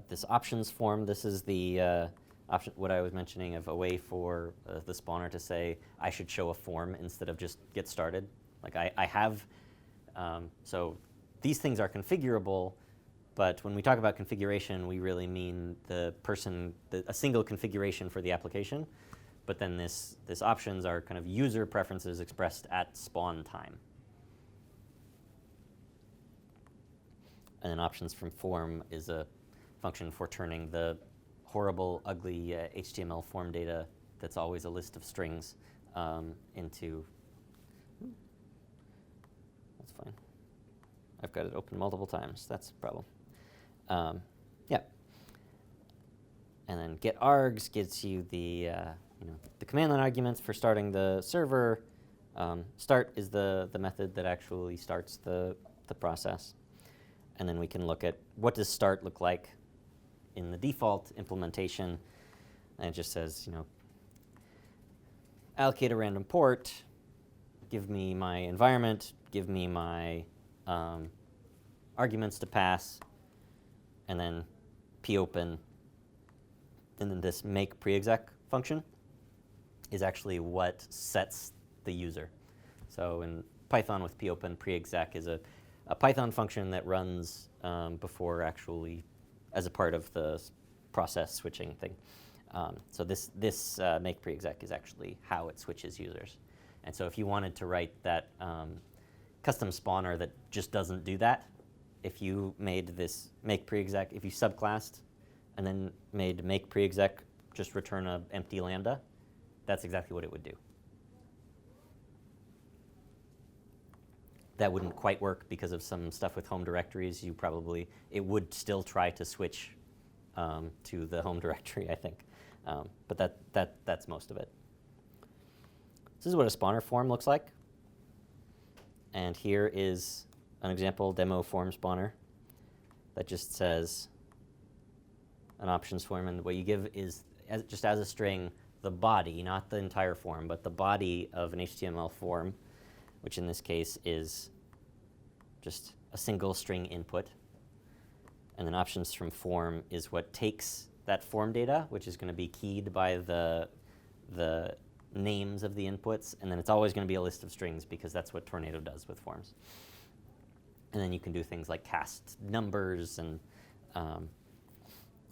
this options form. This is the option, what I was mentioning of a way for the spawner to say, I should show a form instead of just get started. Like I have, so these things are configurable, but when we talk about configuration, we really mean a single configuration for the application. But then this options are kind of user preferences expressed at spawn time. And then options from form is a function for turning the horrible, ugly HTML form data that's always a list of strings into, that's fine. I've got it open multiple times. That's a problem. Yeah. And then get args gets you the the command line arguments for starting the server. Start is the method that actually starts the process. And then we can look at what does start look like in the default implementation. And it just says, allocate a random port, give me my environment, give me my arguments to pass, and then popen, and then this make preexec function is actually what sets the user. So in Python with popen, preexec is a Python function that runs before actually as a part of the process switching thing. So this make preexec is actually how it switches users. And so if you wanted to write that custom spawner that just doesn't do that, if you made this make preexec, if you subclassed and then made make preexec just return an empty lambda, that's exactly what it would do. That wouldn't quite work because of some stuff with home directories. It would still try to switch to the home directory, I think. But that's most of it. This is what a spawner form looks like. And here is an example demo form spawner that just says an options form. And what you give is, just as a string, the body, not the entire form, but the body of an HTML form, which in this case is just a single string input. And then options from form is what takes that form data, which is going to be keyed by the names of the inputs. And then it's always going to be a list of strings because that's what Tornado does with forms. And then you can do things like cast numbers and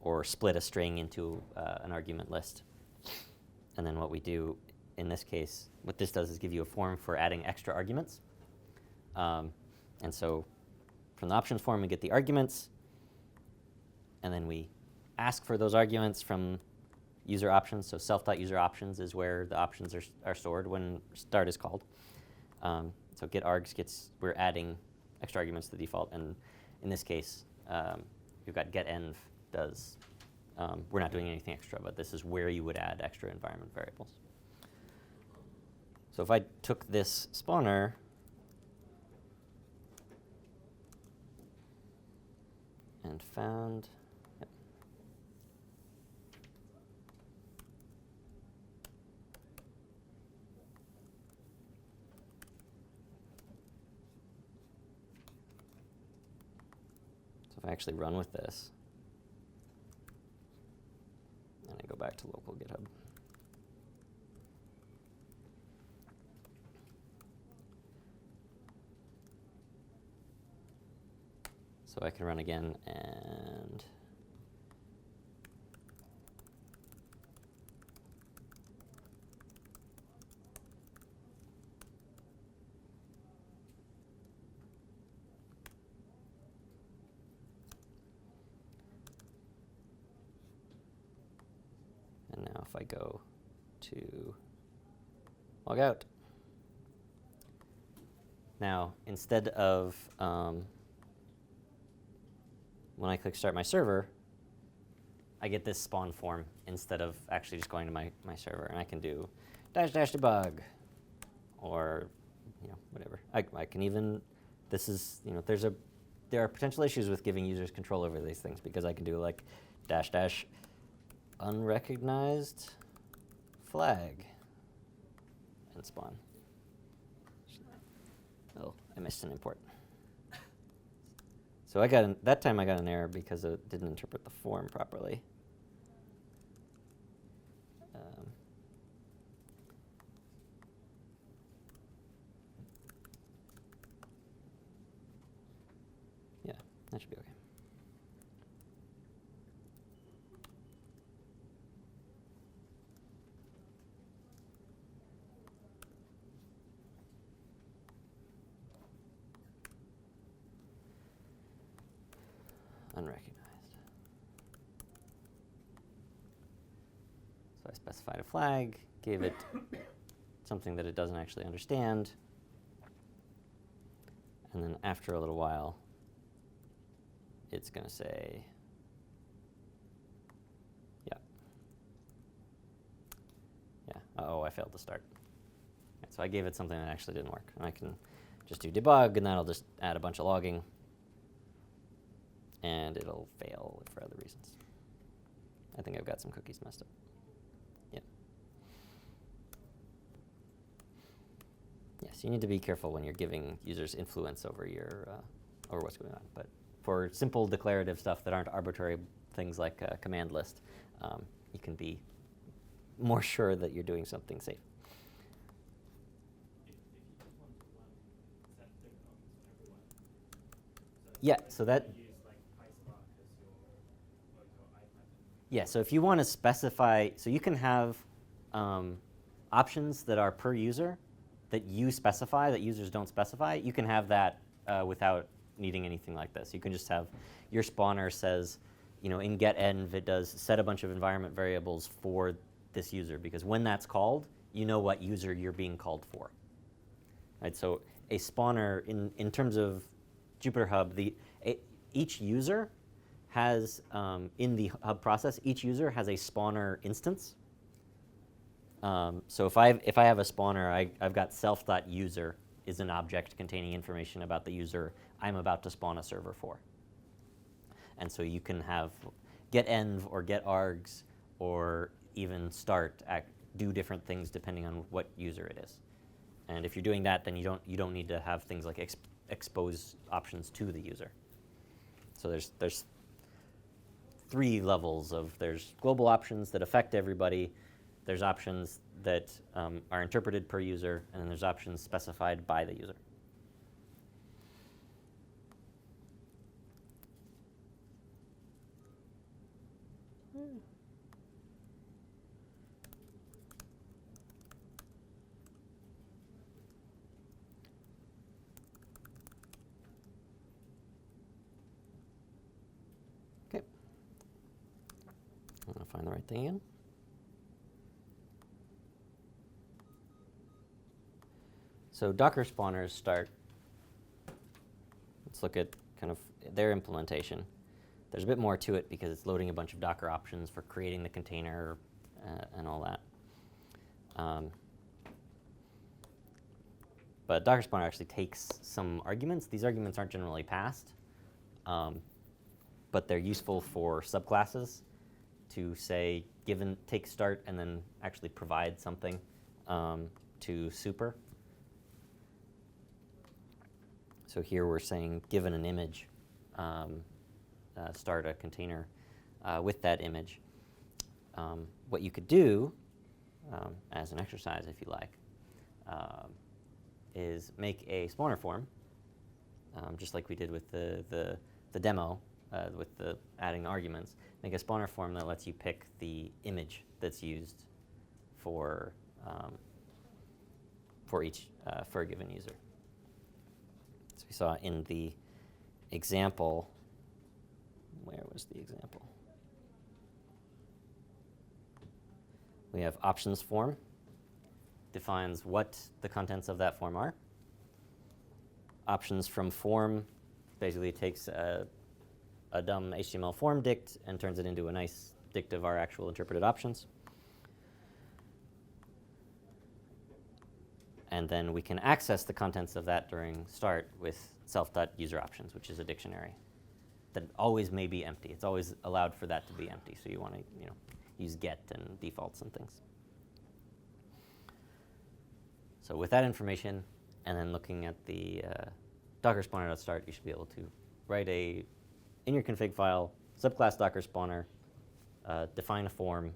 or split a string into an argument list. And then what we do in this case, what this does is give you a form for adding extra arguments. And so from the options form, we get the arguments. And then we ask for those arguments from user options. So self.userOptions is where the options are stored when start is called. So get args we're adding extra arguments to the default. And in this case, you've got getEnv does. We're not doing anything extra, but this is where you would add extra environment variables. So if I took this spawner and found. Yep. So if I actually run with this, and I go back to local GitHub. So I can run again, and now if I go to log out, now instead of when I click Start My Server, I get this spawn form instead of actually just going to my server. And I can do --debug, or whatever. I can even, this is, there are potential issues with giving users control over these things, because I can do like -- unrecognized flag and spawn. Oh, I missed an import. So that time I got an error because it didn't interpret the form properly. Yeah, that should be okay. Unrecognized. So I specified a flag, gave it something that it doesn't actually understand, and then after a little while, it's going to say, oh, I failed to start. Right, so I gave it something that actually didn't work. And I can just do debug, and that'll just add a bunch of logging, and it'll fail for other reasons. I think I've got some cookies messed up. Yeah. Yes, you need to be careful when you're giving users influence over over what's going on. But for simple declarative stuff that aren't arbitrary things like a command list, you can be more sure that you're doing something safe. Yeah, so that. Yeah, so if you want to specify, so you can have options that are per user that you specify, that users don't specify. You can have that without needing anything like this. You can just have your spawner says, in getEnv, it does set a bunch of environment variables for this user, because when that's called, you know what user you're being called for. Right, so a spawner, in terms of JupyterHub, each user has, in the hub process, each user has a spawner instance. So if I have a spawner, I've got self.user is an object containing information about the user I'm about to spawn a server for. And so you can have getEnv or getArgs or even start do different things depending on what user it is. And if you're doing that, then you don't need to have things like expose options to the user. So there's three levels of, there's global options that affect everybody, there's options that are interpreted per user, and then there's options specified by the user. Okay. I'm going to find the right thing again. So Docker spawners start, let's look at kind of their implementation. There's a bit more to it because it's loading a bunch of Docker options for creating the container and all that. But Docker spawner actually takes some arguments. These arguments aren't generally passed. but they're useful for subclasses to say, take start and then actually provide something to super. So here we're saying, given an image, start a container with that image. What you could do, as an exercise if you like, is make a spawner form, just like we did with the demo, with the adding arguments. Make a spawner form that lets you pick the image that's used for a given user. So we saw in the example. Where was the example? We have options form, defines what the contents of that form are. Options from form basically takes a dumb HTML form dict and turns it into a nice dict of our actual interpreted options. And then we can access the contents of that during start with self.userOptions, which is a dictionary that always may be empty. It's always allowed for that to be empty. So you want to use get and defaults and things. So with that information, and then looking at the Docker spawner.start, you should be able to write in your config file, subclass Docker spawner, define a form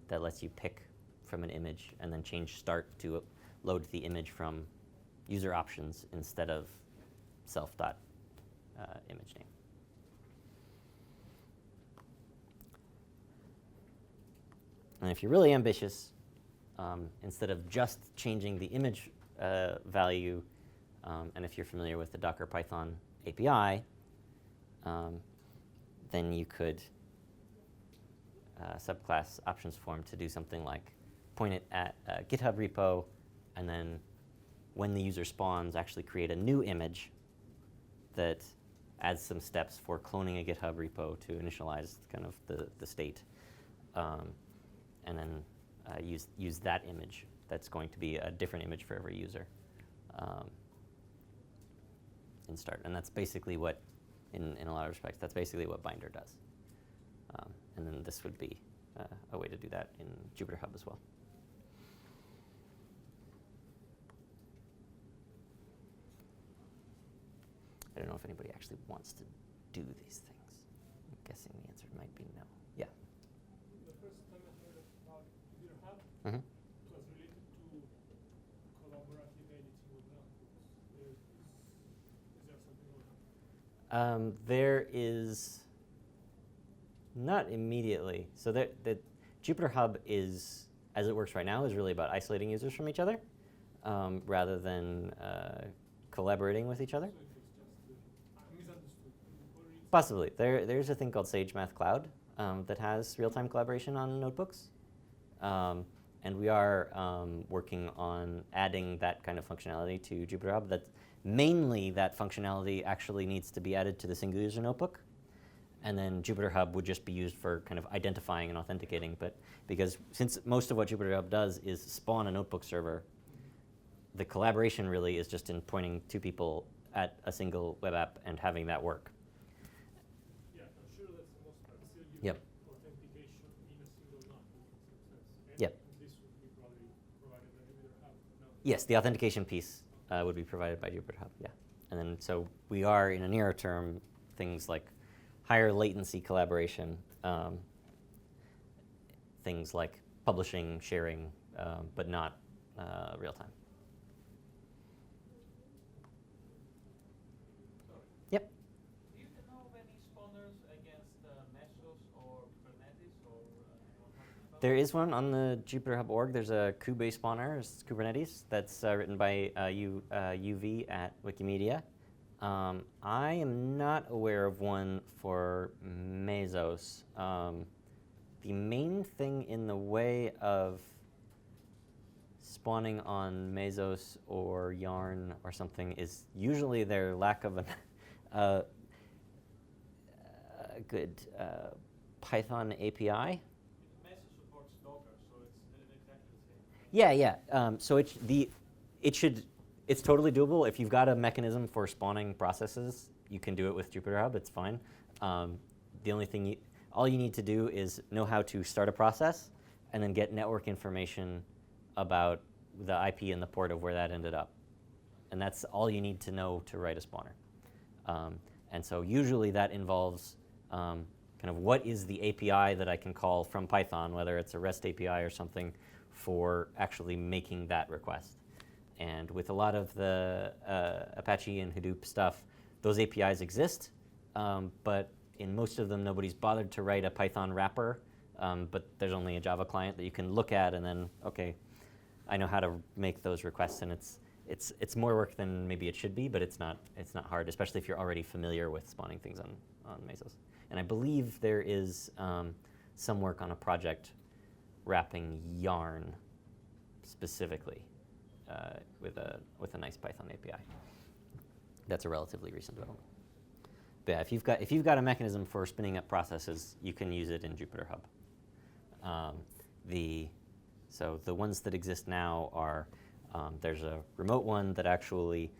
that lets you pick from an image, and then change start to load the image from user options instead of self.image name. And if you're really ambitious, instead of just changing the image value, and if you're familiar with the Docker Python API, then you could subclass options form to do something like point it at a GitHub repo, and then when the user spawns, actually create a new image that adds some steps for cloning a GitHub repo to initialize kind of the state. And then use that image that's going to be a different image for every user in start. And that's basically what, in a lot of respects, that's basically what Binder does. And then this would be a way to do that in JupyterHub as well. I don't know if anybody actually wants to do these things. I'm guessing the answer might be no. Yeah. The first time I heard about JupyterHub Mm-hmm. was related to collaborative editing with notebooks. Is there something like that? There is not immediately. So the JupyterHub is, as it works right now, is really about isolating users from each other rather than collaborating with each other. So it was just, I misunderstood. Or it's Possibly. There's a thing called Sage Math Cloud that has real-time collaboration on notebooks. And we are working on adding that kind of functionality to JupyterHub. Mainly that functionality actually needs to be added to the single user notebook. And then JupyterHub would just be used for kind of identifying and authenticating. But because since most of what JupyterHub does is spawn a notebook server, the collaboration really is just in pointing two people at a single web app and having that work. Yeah, I'm sure that's the most part. Still, you Yep. need authentication in a single notebook in some sense. And Yep. this would be probably provided by JupyterHub. No. Yes, the authentication piece would be provided by JupyterHub, yeah. And then so we are, in a nearer term, things like higher latency collaboration, things like publishing, sharing, but not real time. Yep. Do you know of any spawners against Mesos or Kubernetes or anyone talking about There is one on the JupyterHub org. There's a Kube spawner, it's Kubernetes, that's written by UV at Wikimedia. I am not aware of one for Mesos. The main thing in the way of spawning on Mesos or Yarn or something is usually their lack of a good Python API. Mesos supports Docker, so it's exactly the same. Yeah. So it's totally doable. If you've got a mechanism for spawning processes, you can do it with JupyterHub. It's fine. The only thing all you need to do is know how to start a process and then get network information about the IP and the port of where that ended up. And that's all you need to know to write a spawner. And so usually that involves kind of what is the API that I can call from Python, whether it's a REST API or something, for actually making that request. And with a lot of the Apache and Hadoop stuff, those APIs exist, but in most of them, nobody's bothered to write a Python wrapper, but there's only a Java client that you can look at and then, okay, I know how to make those requests, and it's more work than maybe it should be, but it's not hard, especially if you're already familiar with spawning things on Mesos. And I believe there is some work on a project wrapping Yarn specifically with a nice Python API. That's a relatively recent development. But yeah, if you've got a mechanism for spinning up processes, you can use it in JupyterHub. So the ones that exist now are there's a remote one that actually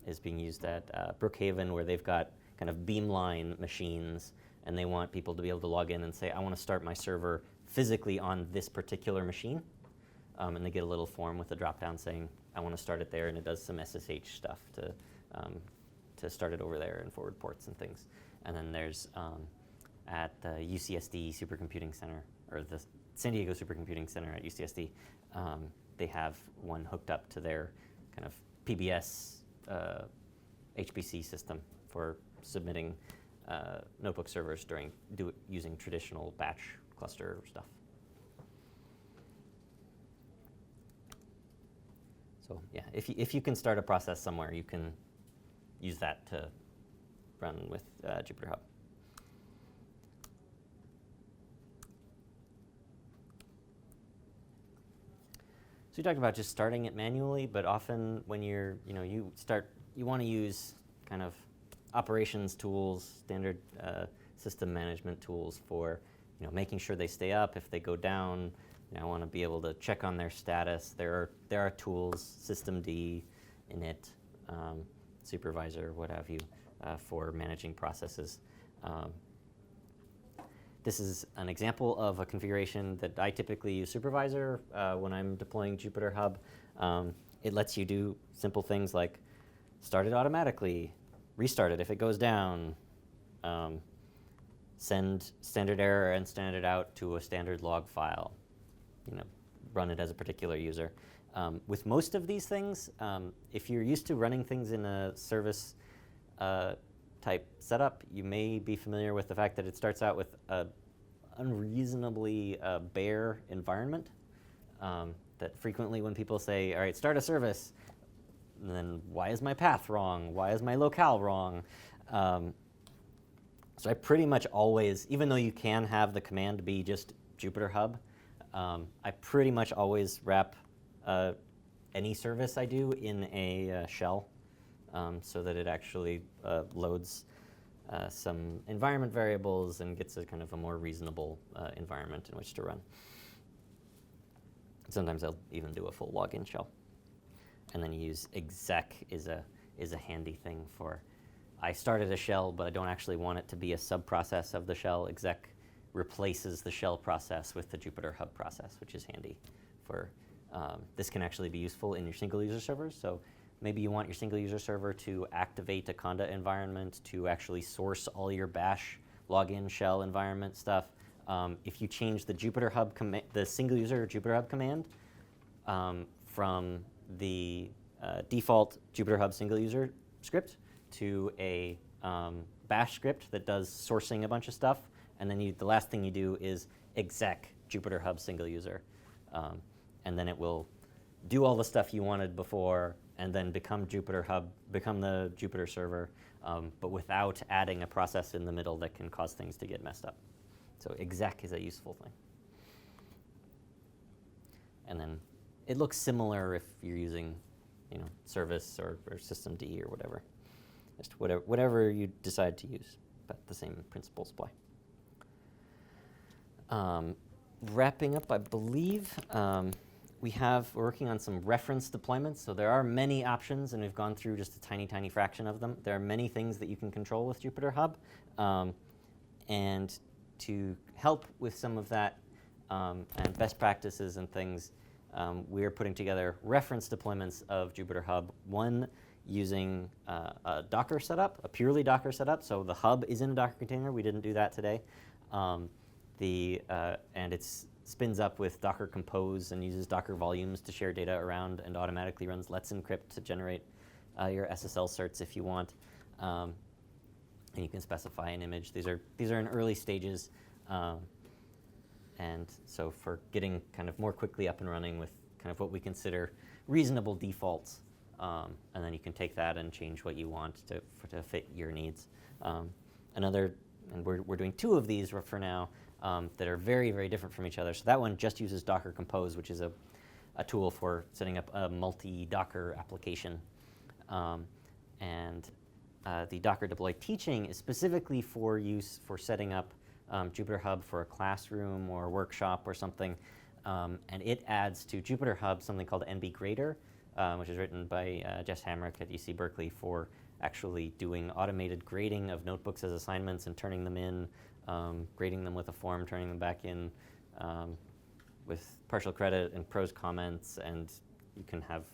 is being used at Brookhaven, where they've got kind of beamline machines, and they want people to be able to log in and say, I want to start my server physically on this particular machine. And they get a little form with a drop-down saying, I want to start it there, and it does some SSH stuff to start it over there and forward ports and things. And then there's at the UCSD Supercomputing Center, or the San Diego Supercomputing Center at UCSD, they have one hooked up to their kind of PBS HPC system for submitting notebook servers using traditional batch cluster stuff. So yeah, if you can start a process somewhere, you can use that to run with JupyterHub. So you talked about just starting it manually, but often when you want to use kind of operations tools, standard system management tools for making sure they stay up. If they go down, I want to be able to check on their status. There are tools, systemd, init, supervisor, what have you, for managing processes. This is an example of a configuration that I typically use supervisor when I'm deploying JupyterHub. It lets you do simple things like start it automatically, restart it if it goes down, send standard error and standard out to a standard log file, run it as a particular user. With most of these things, if you're used to running things in a service type setup, you may be familiar with the fact that it starts out with an unreasonably bare environment. That frequently when people say, all right, start a service, then why is my path wrong? Why is my locale wrong? So I pretty much always, even though you can have the command be just JupyterHub, I pretty much always wrap any service I do in a shell so that it actually loads some environment variables and gets a kind of a more reasonable environment in which to run. Sometimes I'll even do a full login shell. And then use exec is a handy thing for, I started a shell, but I don't actually want it to be a sub-process of the shell. Exec replaces the shell process with the JupyterHub process, which is handy for, this can actually be useful in your single user servers. So maybe you want your single user server to activate a conda environment to actually source all your bash login shell environment stuff. If you change the JupyterHub the single user JupyterHub command from the default JupyterHub single user script to a bash script that does sourcing a bunch of stuff, and then the last thing you do is exec JupyterHub single user. And then it will do all the stuff you wanted before and then become JupyterHub, become the Jupyter server, but without adding a process in the middle that can cause things to get messed up. So exec is a useful thing. And then it looks similar if you're using service or systemd or whatever. Just whatever you decide to use, but the same principles apply. Wrapping up, I believe, we're working on some reference deployments. So there are many options, and we've gone through just a tiny, tiny fraction of them. There are many things that you can control with JupyterHub. And to help with some of that and best practices and things, we're putting together reference deployments of JupyterHub. One using a Docker setup, a purely Docker setup. So the hub is in a Docker container. We didn't do that today. And it spins up with Docker Compose and uses Docker volumes to share data around and automatically runs Let's Encrypt to generate your SSL certs if you want. And you can specify an image. These are in early stages. And so for getting kind of more quickly up and running with kind of what we consider reasonable defaults, and then you can take that and change what you want to fit your needs. And we're doing 2 of these for now that are very, very different from each other. So that one just uses Docker Compose, which is a tool for setting up a multi-Docker application. And the Docker deploy teaching is specifically for use for setting up JupyterHub for a classroom or a workshop or something. And it adds to JupyterHub something called NBGrader, which is written by Jess Hamrick at UC Berkeley for actually doing automated grading of notebooks as assignments and turning them in, grading them with a form, turning them back in with partial credit and pros comments. And you can have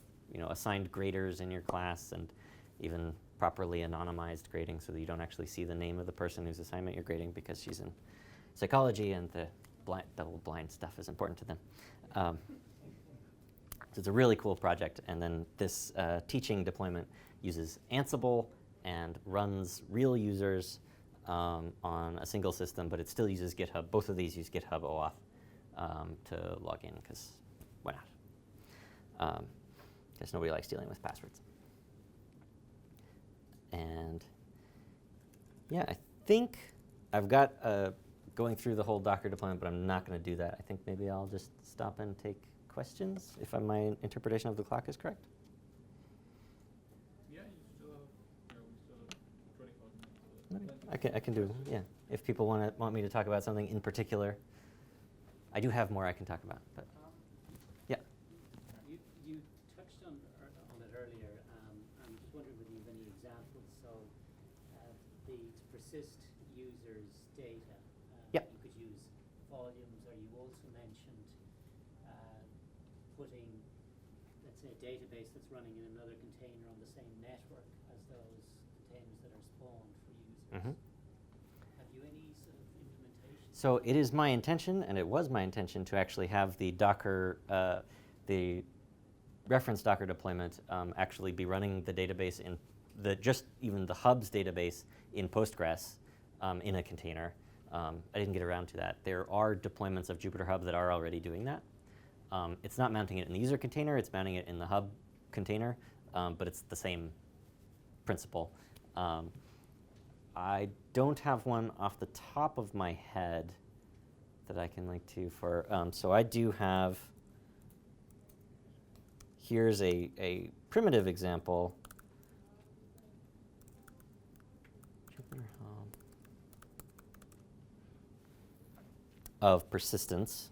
assigned graders in your class and even properly anonymized grading so that you don't actually see the name of the person whose assignment you're grading because she's in psychology and the double-blind stuff is important to them. So it's a really cool project. And then this teaching deployment uses Ansible and runs real users on a single system, but it still uses GitHub. Both of these use GitHub OAuth to log in, because why not? Because nobody likes dealing with passwords. And yeah, I think I've got going through the whole Docker deployment, but I'm not going to do that. I think maybe I'll just stop and take questions if my interpretation of the clock is correct. Yeah, you still have 25 minutes. I can do, yeah. If people want me to talk about something in particular, I do have more I can talk about, but yeah. You touched on it earlier. I'm just wondering whether you have any examples. So to persist users' data, Yep. you could use volumes, or you also mentioned putting, let's say, a database that's running in another container on the same network as those containers that are spawned for users. Mm-hmm. Have you any sort of implementation? So it is my intention, and it was my intention, to actually have the Docker, the reference Docker deployment actually be running the database in even the hub's database in Postgres in a container. I didn't get around to that. There are deployments of JupyterHub that are already doing that. It's not mounting it in the user container, it's mounting it in the hub container, but it's the same principle. I don't have one off the top of my head that I can link to for, so I do have, here's a primitive example. JupyterHub of persistence.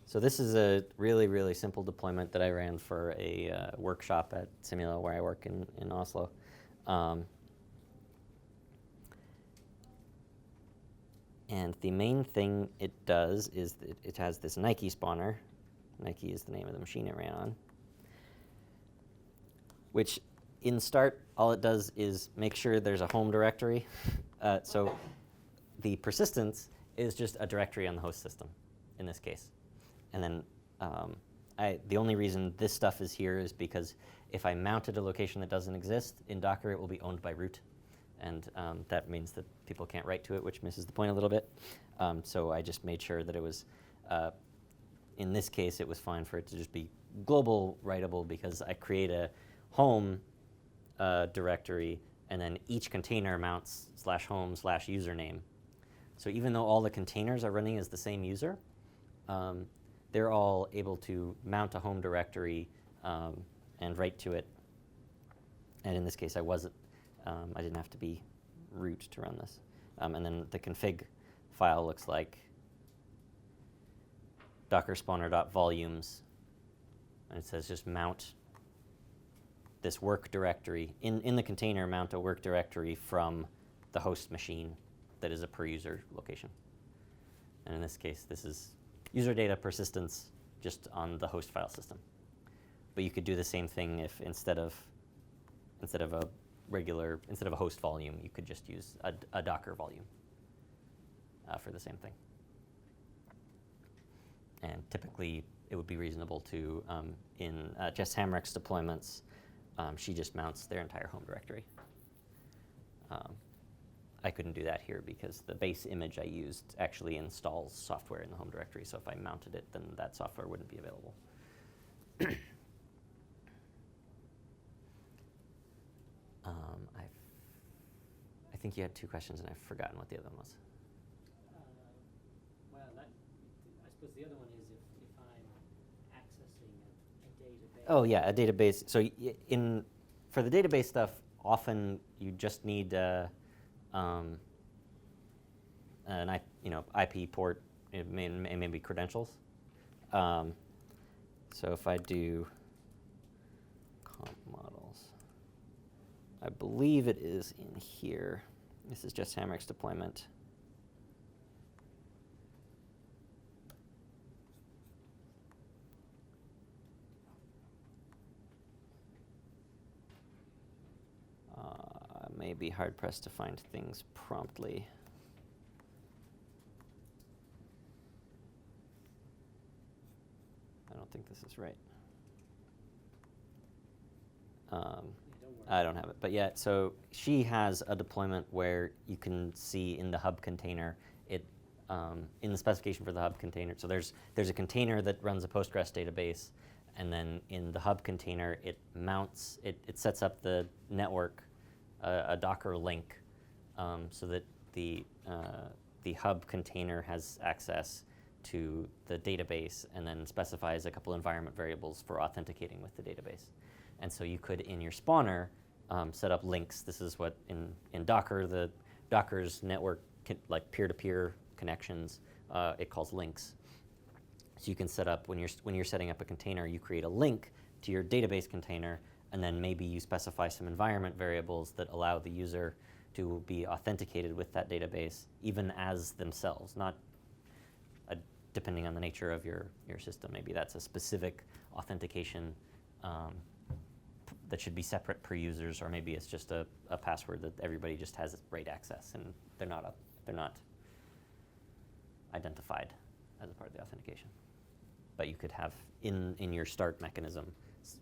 So this is a really, really simple deployment that I ran for a workshop at CILogon, where I work in Oslo. And the main thing it does is that it has this Nike spawner. Nike is the name of the machine it ran on. Which, in start, all it does is make sure there's a home directory. So the persistence is just a directory on the host system, in this case. And then the only reason this stuff is here is because if I mounted a location that doesn't exist in Docker, it will be owned by root. And that means that people can't write to it, which misses the point a little bit. So I just made sure that it was, in this case, it was fine for it to just be global writable, because I create a home directory, and then each container mounts /home/username. So even though all the containers are running as the same user, they're all able to mount a home directory and write to it. And in this case, I didn't have to be root to run this. And then the config file looks like docker spawner.volumes, and it says just mount this work directory. In the container, mount a work directory from the host machine that is a per user location. And in this case, this is user data persistence just on the host file system. But you could do the same thing if instead of a host volume, you could just use a Docker volume for the same thing. And typically, it would be reasonable to, in Jess Hamrick's deployments, she just mounts their entire home directory. I couldn't do that here because the base image I used actually installs software in the home directory. So if I mounted it, then that software wouldn't be available. I think you had two questions, and I've forgotten what the other one was. Well, I suppose the other one is if I'm accessing a database. Oh yeah, a database. So for the database stuff, often you just need an IP port, maybe credentials. So if I do comp models, I believe it is in here. This is just Hamrick's deployment. May be hard pressed to find things promptly. I don't think this is right. I don't have it, but yeah. So she has a deployment where you can see in the hub container it in the specification for the hub container. So there's a container that runs a Postgres database, and then in the hub container it mounts it sets up the network. A Docker link so that the hub container has access to the database and then specifies a couple environment variables for authenticating with the database. And so you could, in your spawner, set up links. This is what in Docker, Docker's network, like peer-to-peer connections, it calls links. So you can set up, when you're setting up a container, you create a link to your database container, and then maybe you specify some environment variables that allow the user to be authenticated with that database, even as themselves, not depending on the nature of your system. Maybe that's a specific authentication that should be separate per users, or maybe it's just a password that everybody just has right access, and they're not identified as a part of the authentication. But you could have in your start mechanism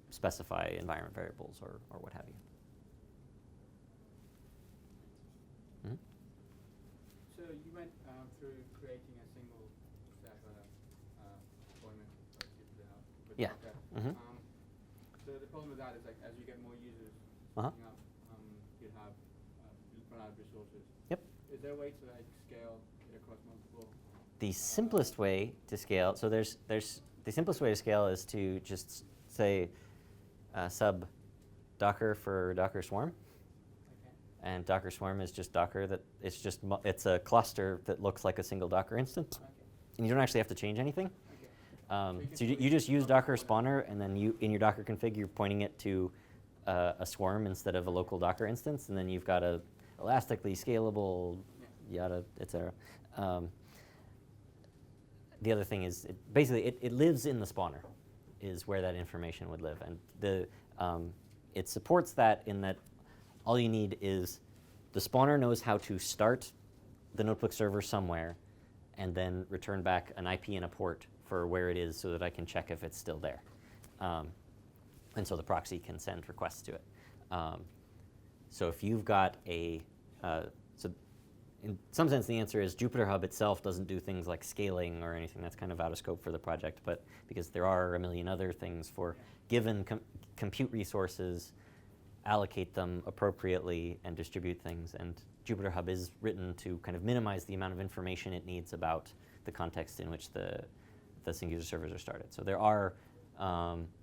specify environment variables or what have you. Mm-hmm. So you went through creating a single step deployment of GitHub. Yeah. Mm-hmm. So the problem with that is, like, as you get more users Uh-huh. picking up GitHub, you run out of resources. Yep. Is there a way to scale it across multiple? The simplest way to scale. So there's the simplest way to scale is to just say sub Docker for Docker Swarm. Okay. And Docker Swarm is just Docker it's a cluster that looks like a single Docker instance. Okay. And you don't actually have to change anything. Okay. So you just use Docker spawner, and then in your Docker config, you're pointing it to a swarm instead of a local Docker instance, and then you've got a elastically scalable, yada, etc. The other thing is, it lives in the spawner, is where that information would live, and it supports that in that all you need is the spawner knows how to start the notebook server somewhere, and then return back an IP and a port for where it is, so that I can check if it's still there, and so the proxy can send requests to it. So if you've got so in some sense, the answer is JupyterHub itself doesn't do things like scaling or anything. That's kind of out of scope for the project, but because there are a million other things for given compute resources, allocate them appropriately and distribute things. And JupyterHub is written to kind of minimize the amount of information it needs about the context in which the single user servers are started. So there are,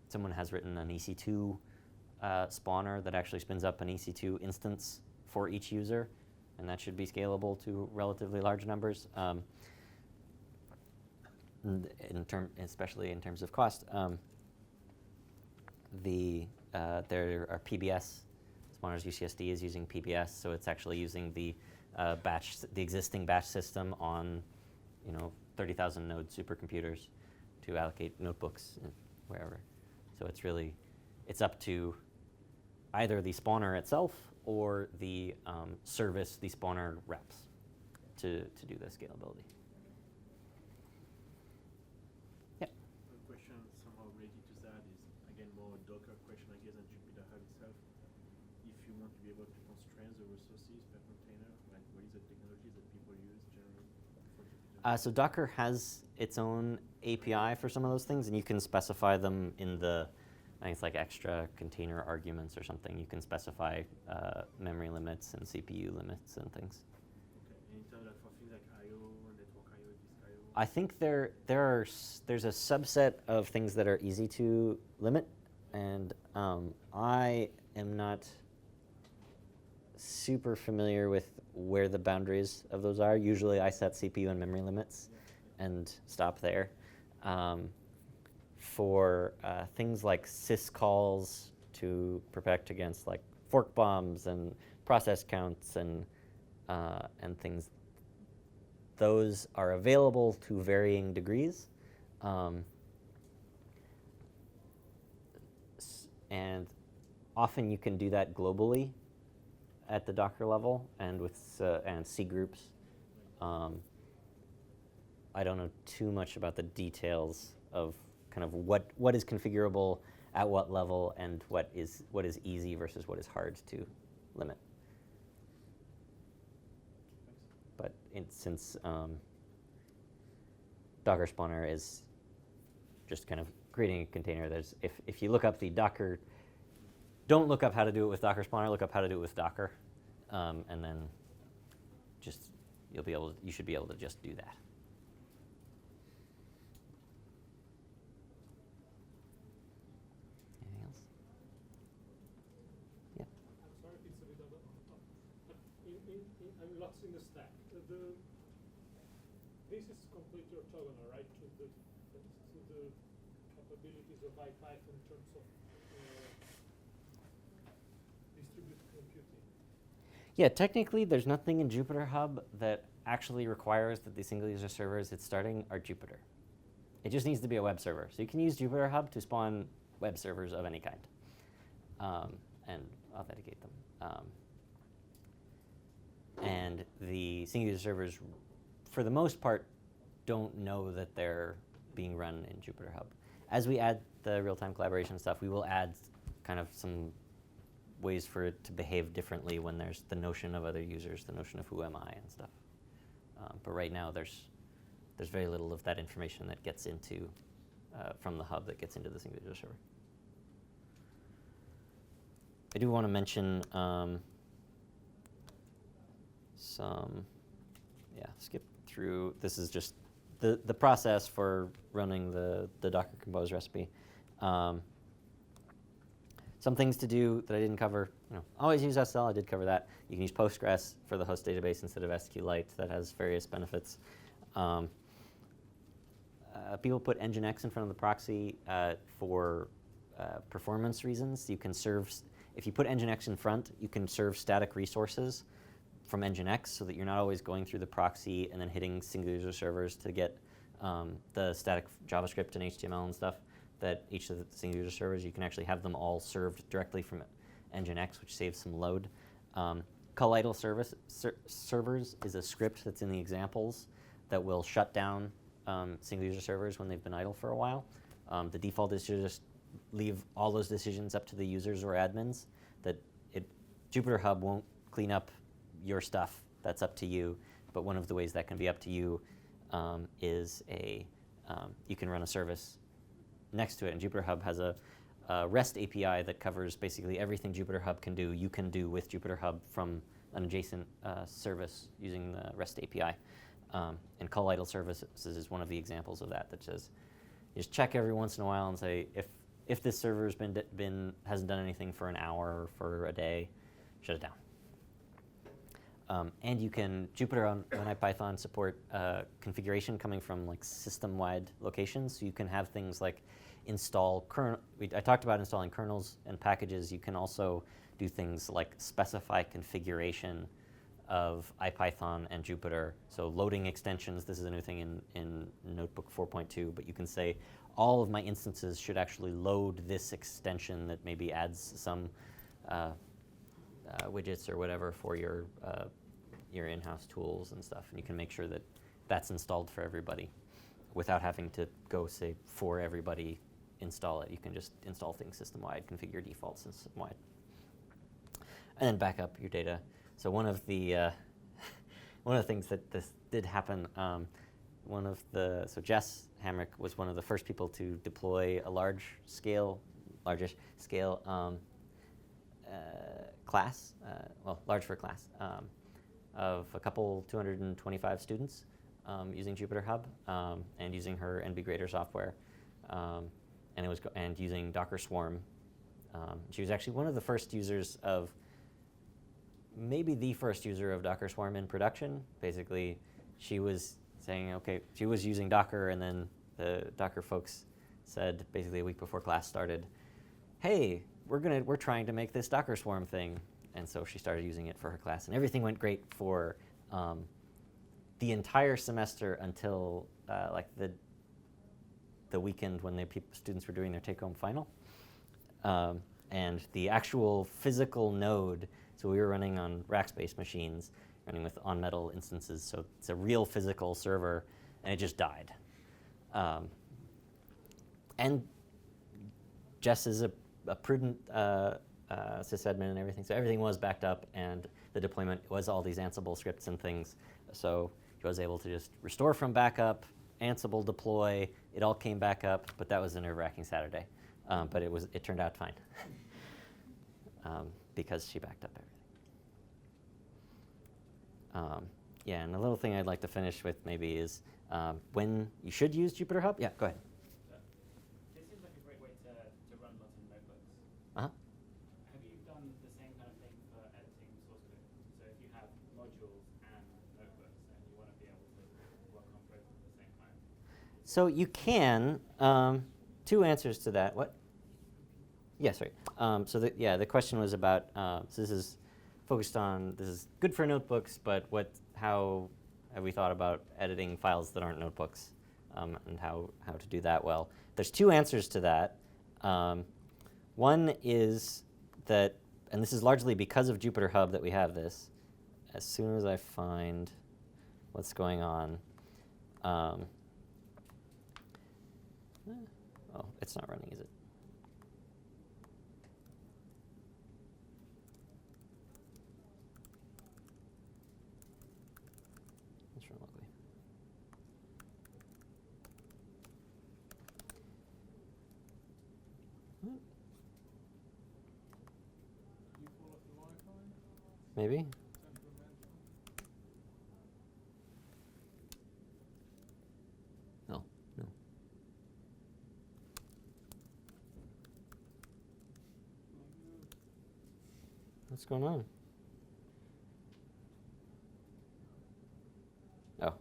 someone has written an EC2 spawner that actually spins up an EC2 instance for each user, and that should be scalable to relatively large numbers. especially in terms of cost. There are PBS. Spawners UCSD is using PBS, so it's actually using the existing batch system on, 30,000 node supercomputers to allocate notebooks wherever. So it's up to either the spawner itself or the service the spawner reps to do the scalability. Yeah. One question somehow related to that is, again, more a Docker question, I guess, than JupyterHub itself. If you want to be able to constrain the resources per container, like what is the technology that people use generally for Jupyter? So Docker has its own API for some of those things, and you can specify them in the, I think it's like extra container arguments or something. You can specify memory limits and CPU limits and things. Okay, and in terms of for things like I/O, network I/O, disk I/O? I think there's a subset of things that are easy to limit, and I am not super familiar with where the boundaries of those are. Usually I set CPU and memory limits and stop there. For things like syscalls to protect against like fork bombs and process counts and things, those are available to varying degrees. And often you can do that globally at the Docker level and with and C groups. I don't know too much about the details of kind of what is configurable at what level and what is easy versus what is hard to limit. But since Docker spawner is just kind of creating a container, if you look up the Docker, don't look up how to do it with Docker spawner, look up how to do it with Docker, and then you should be able to just do that. Anything else? Yeah. I'm sorry if it's a bit of I'm lost in the stack. This is completely orthogonal, right, to the capabilities of IPython in terms of distributed computing. Yeah, technically, there's nothing in JupyterHub that actually requires that the single user servers it's starting are Jupyter. It just needs to be a web server. So you can use JupyterHub to spawn web servers of any kind and authenticate them. And the single user servers, for the most part, don't know that they're being run in JupyterHub. As we add the real-time collaboration stuff, we will add kind of some ways for it to behave differently when there's the notion of other users, the notion of who am I and stuff. But right now, there's very little of that information that gets into, from the hub that gets into the single user server. I do want to mention skip through. This is just the process for running the Docker Compose recipe. Some things to do that I didn't cover. Always use SL. I did cover that. You can use Postgres for the host database instead of SQLite. That has various benefits. People put Nginx in front of the proxy for performance reasons. You can serve, if you put Nginx in front, you can serve static resources from Nginx so that you're not always going through the proxy and then hitting single user servers to get the static JavaScript and HTML and stuff that each of the single user servers, you can actually have them all served directly from Nginx, which saves some load. Call idle servers is a script that's in the examples that will shut down single user servers when they've been idle for a while. The default is to just leave all those decisions up to the users or admins. JupyterHub won't clean up your stuff. That's up to you. But one of the ways that can be up to you is you can run a service next to it. And JupyterHub has a REST API that covers basically everything JupyterHub can do. You can do with JupyterHub from an adjacent service using the REST API. And call idle services is one of the examples of that says, you just check every once in a while and say, if this server hasn't done anything for an hour or for a day, shut it down. And you can, Jupyter on IPython support configuration coming from like system-wide locations. So you can have things like install kernel. I talked about installing kernels and packages. You can also do things like specify configuration of IPython and Jupyter. So loading extensions, this is a new thing in Notebook 4.2, but you can say all of my instances should actually load this extension that maybe adds some widgets or whatever for your in-house tools and stuff. And you can make sure that that's installed for everybody without having to go say for everybody install it. You can just install things system-wide, configure defaults system-wide, and then back up your data. So one of the things that this did happen, so Jess Hamrick was one of the first people to deploy a largish scale class, large for class, of a couple 225 students using JupyterHub and using her NB Grader software, and using Docker Swarm. She was actually one of the first users of, maybe the first user of Docker Swarm in production. Basically, she was saying, okay, she was using Docker, and then the Docker folks said, basically a week before class started, hey, we're trying to make this Docker Swarm thing. And so she started using it for her class, and everything went great for the entire semester until like the weekend when students were doing their take-home final. And the actual physical node, so we were running on Rackspace machines, running with on-metal instances, so it's a real physical server, and it just died. And Jess is a prudent sysadmin and everything, so everything was backed up, and the deployment was all these Ansible scripts and things. So he was able to just restore from backup, Ansible deploy, it all came back up, but that was a nerve-wracking Saturday. But it turned out fine because she backed up everything. Yeah, and the little thing I'd like to finish with maybe is when you should use JupyterHub. Yeah, go ahead. This seems like a great way to run lots of notebooks. Uh-huh. Have you done the same kind of thing for editing source code? So if you have modules and notebooks and you want to be able to work on both at the same time? So you can. Two answers to that. What? Yeah, sorry. So the question was about, so this is focused on, this is good for notebooks, but how have we thought about editing files that aren't notebooks, and how to do that well? There's two answers to that. One is that, and this is largely because of JupyterHub that we have this. As soon as I find what's going on, oh, it's not running, is it? Let's run locally. You fall off the Wi-Fi? Maybe? Temperamental? No, no. What's going on? Oh.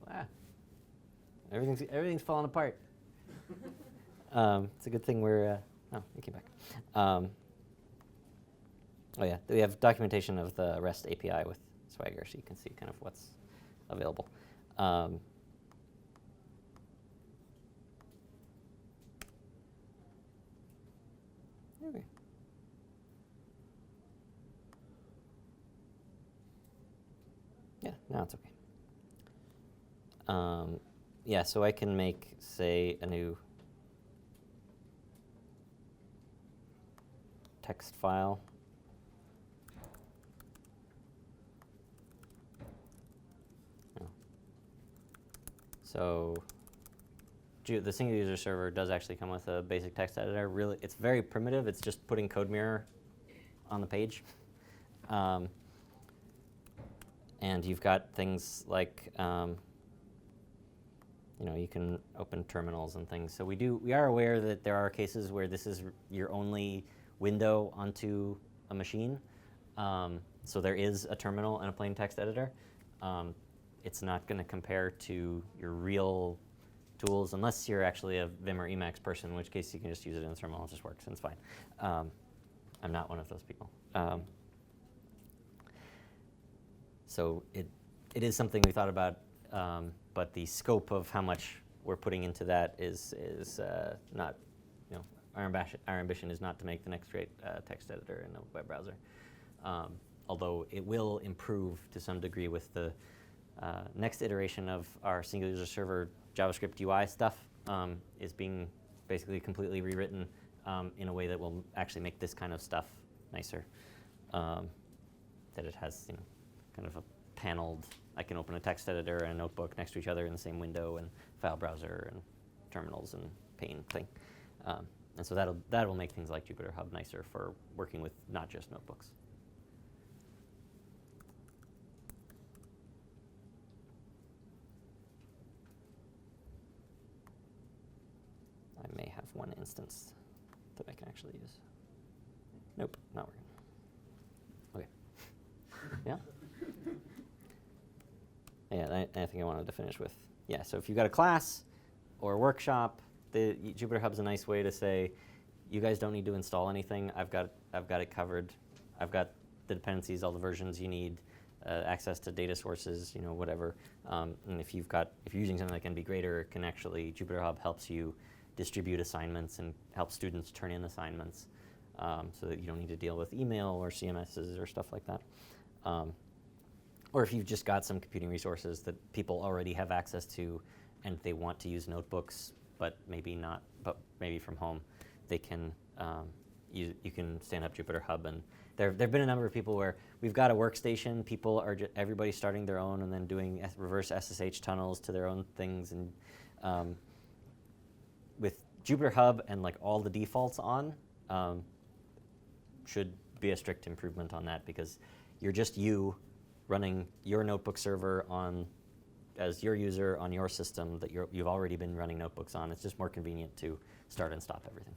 Wow. Everything's falling apart. It's a good thing we're. Oh, we came back. Oh yeah, we have documentation of the REST API with Swagger, so you can see kind of what's available. Okay. Yeah, now it's okay. Yeah, so I can make, say, a new text file. Oh. So the single user server does actually come with a basic text editor. Really, it's very primitive. It's just putting code mirror on the page. And you've got things like you can open terminals and things. So we are aware that there are cases where this is your only window onto a machine. So there is a terminal and a plain text editor. It's not going to compare to your real tools unless you're actually a Vim or Emacs person, in which case you can just use it in the terminal. It just works and it's fine. I'm not one of those people. So it is something we thought about, but the scope of how much we're putting into that is not, our ambition is not to make the next great text editor in a web browser. Although it will improve to some degree with the next iteration of our single user server JavaScript UI stuff is being basically completely rewritten in a way that will actually make this kind of stuff nicer. That it has kind of a paneled, I can open a text editor and a notebook next to each other in the same window, and file browser and terminals and pane thing. And so that will make things like JupyterHub nicer for working with not just notebooks. I may have one instance that I can actually use. Nope, not working. Okay. Yeah? Yeah, I think I wanted to finish with, yeah, so if you've got a class or a workshop, the JupyterHub's a nice way to say, you guys don't need to install anything. I've got it covered. I've got the dependencies, all the versions you need, access to data sources, whatever. And if you're using something that can be greater, it can actually, JupyterHub helps you distribute assignments and help students turn in assignments so that you don't need to deal with email or CMSs or stuff like that. Or if you've just got some computing resources that people already have access to and they want to use notebooks, but maybe from home, they can, you can stand up JupyterHub. And there have been a number of people where we've got a workstation, everybody's starting their own and then doing reverse SSH tunnels to their own things. And with JupyterHub and all the defaults on, should be a strict improvement on that, because you're just you running your notebook server as your user on your system that you've already been running notebooks on. It's just more convenient to start and stop everything.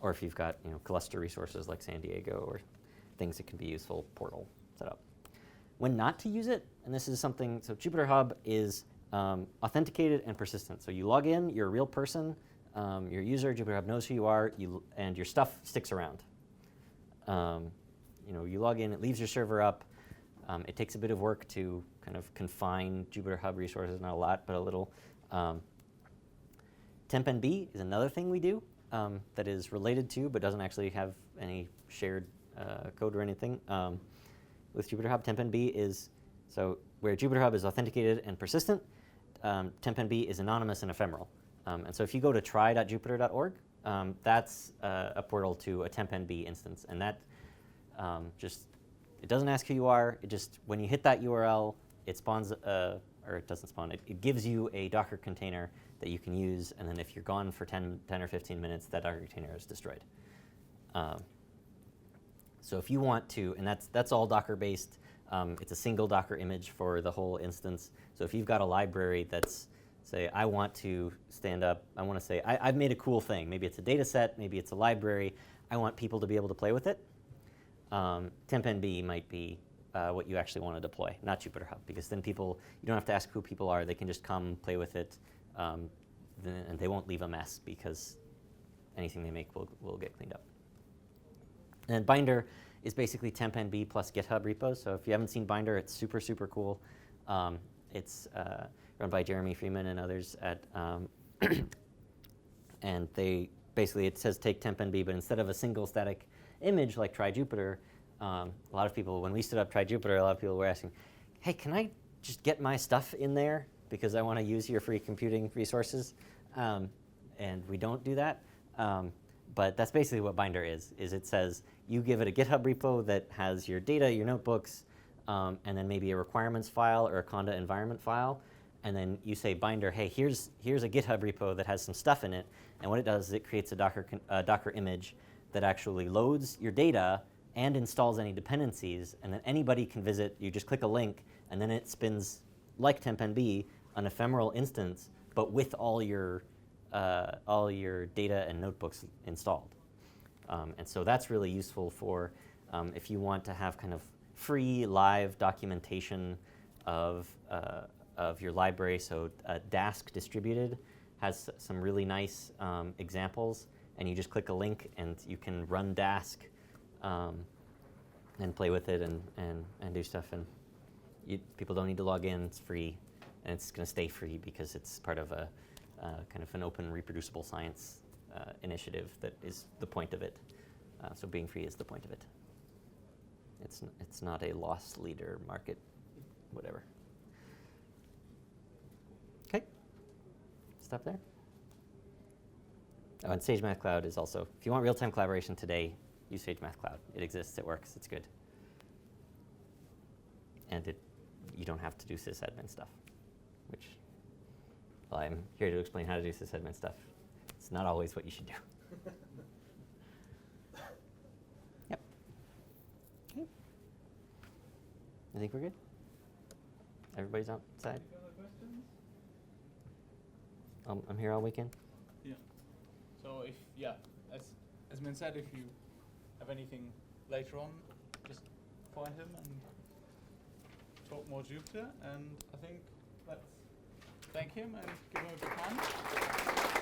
Or if you've got cluster resources like San Diego or things that can be useful, portal setup. When not to use it, and this is something, so JupyterHub is authenticated and persistent. So you log in, you're a real person, you're a user, JupyterHub knows who you are, and your stuff sticks around. You log in, it leaves your server up. It takes a bit of work to kind of confine JupyterHub resources, not a lot, but a little. Tempnb is another thing we do that is related to, but doesn't actually have any shared code or anything. With JupyterHub, Tempnb is, so where JupyterHub is authenticated and persistent, Tempnb is anonymous and ephemeral. And so if you go to try.jupyter.org, that's a portal to a Tempnb instance. And that it doesn't ask who you are. It just, when you hit that URL, it spawns, or it doesn't spawn, it gives you a Docker container that you can use. And then if you're gone for 10 or 15 minutes, that Docker container is destroyed. So if you want to, and that's all Docker-based. It's a single Docker image for the whole instance. So if you've got a library that's, say, I want to stand up, I want to say, I've made a cool thing. Maybe it's a data set, maybe it's a library. I want people to be able to play with it. Tempnb might be what you actually want to deploy, not JupyterHub, because then you don't have to ask who people are. They can just come play with it, and they won't leave a mess, because anything they make will get cleaned up. And Binder is basically Tempnb plus GitHub repos. So if you haven't seen Binder, it's super, super cool. It's run by Jeremy Freeman and others at, and it says take Tempnb, but instead of a single static image like Try Jupyter, a lot of people, when we stood up Try Jupyter, a lot of people were asking, hey, can I just get my stuff in there because I want to use your free computing resources? And we don't do that. But that's basically what Binder is it says you give it a GitHub repo that has your data, your notebooks, and then maybe a requirements file or a Conda environment file. And then you say, Binder, hey, here's a GitHub repo that has some stuff in it. And what it does is it creates a Docker image that actually loads your data and installs any dependencies. And then anybody can visit. You just click a link, and then it spins, like Tempnb, an ephemeral instance, but with all your data and notebooks installed. And so that's really useful for if you want to have kind of free live documentation of your library. So Dask distributed has some really nice examples, and you just click a link and you can run Dask and play with it and do stuff. And people don't need to log in. It's free, and it's going to stay free because it's part of a kind of an open, reproducible science initiative that is the point of it. So being free is the point of it. It's not a loss leader market, whatever. Okay, stop there. Oh, and Sage Math Cloud is also, if you want real-time collaboration today, use Sage Math Cloud. It exists, it works, it's good. And you don't have to do sysadmin stuff, which, well, I'm here to explain how to do sysadmin stuff. It's not always what you should do. Yep. Okay. I think we're good. Everybody's outside? Any other questions? I'm here all weekend. Yeah. So if, yeah, as Min said, if you have anything later on, just find him and talk more Jupyter. And I think let's thank him and give him a big hand.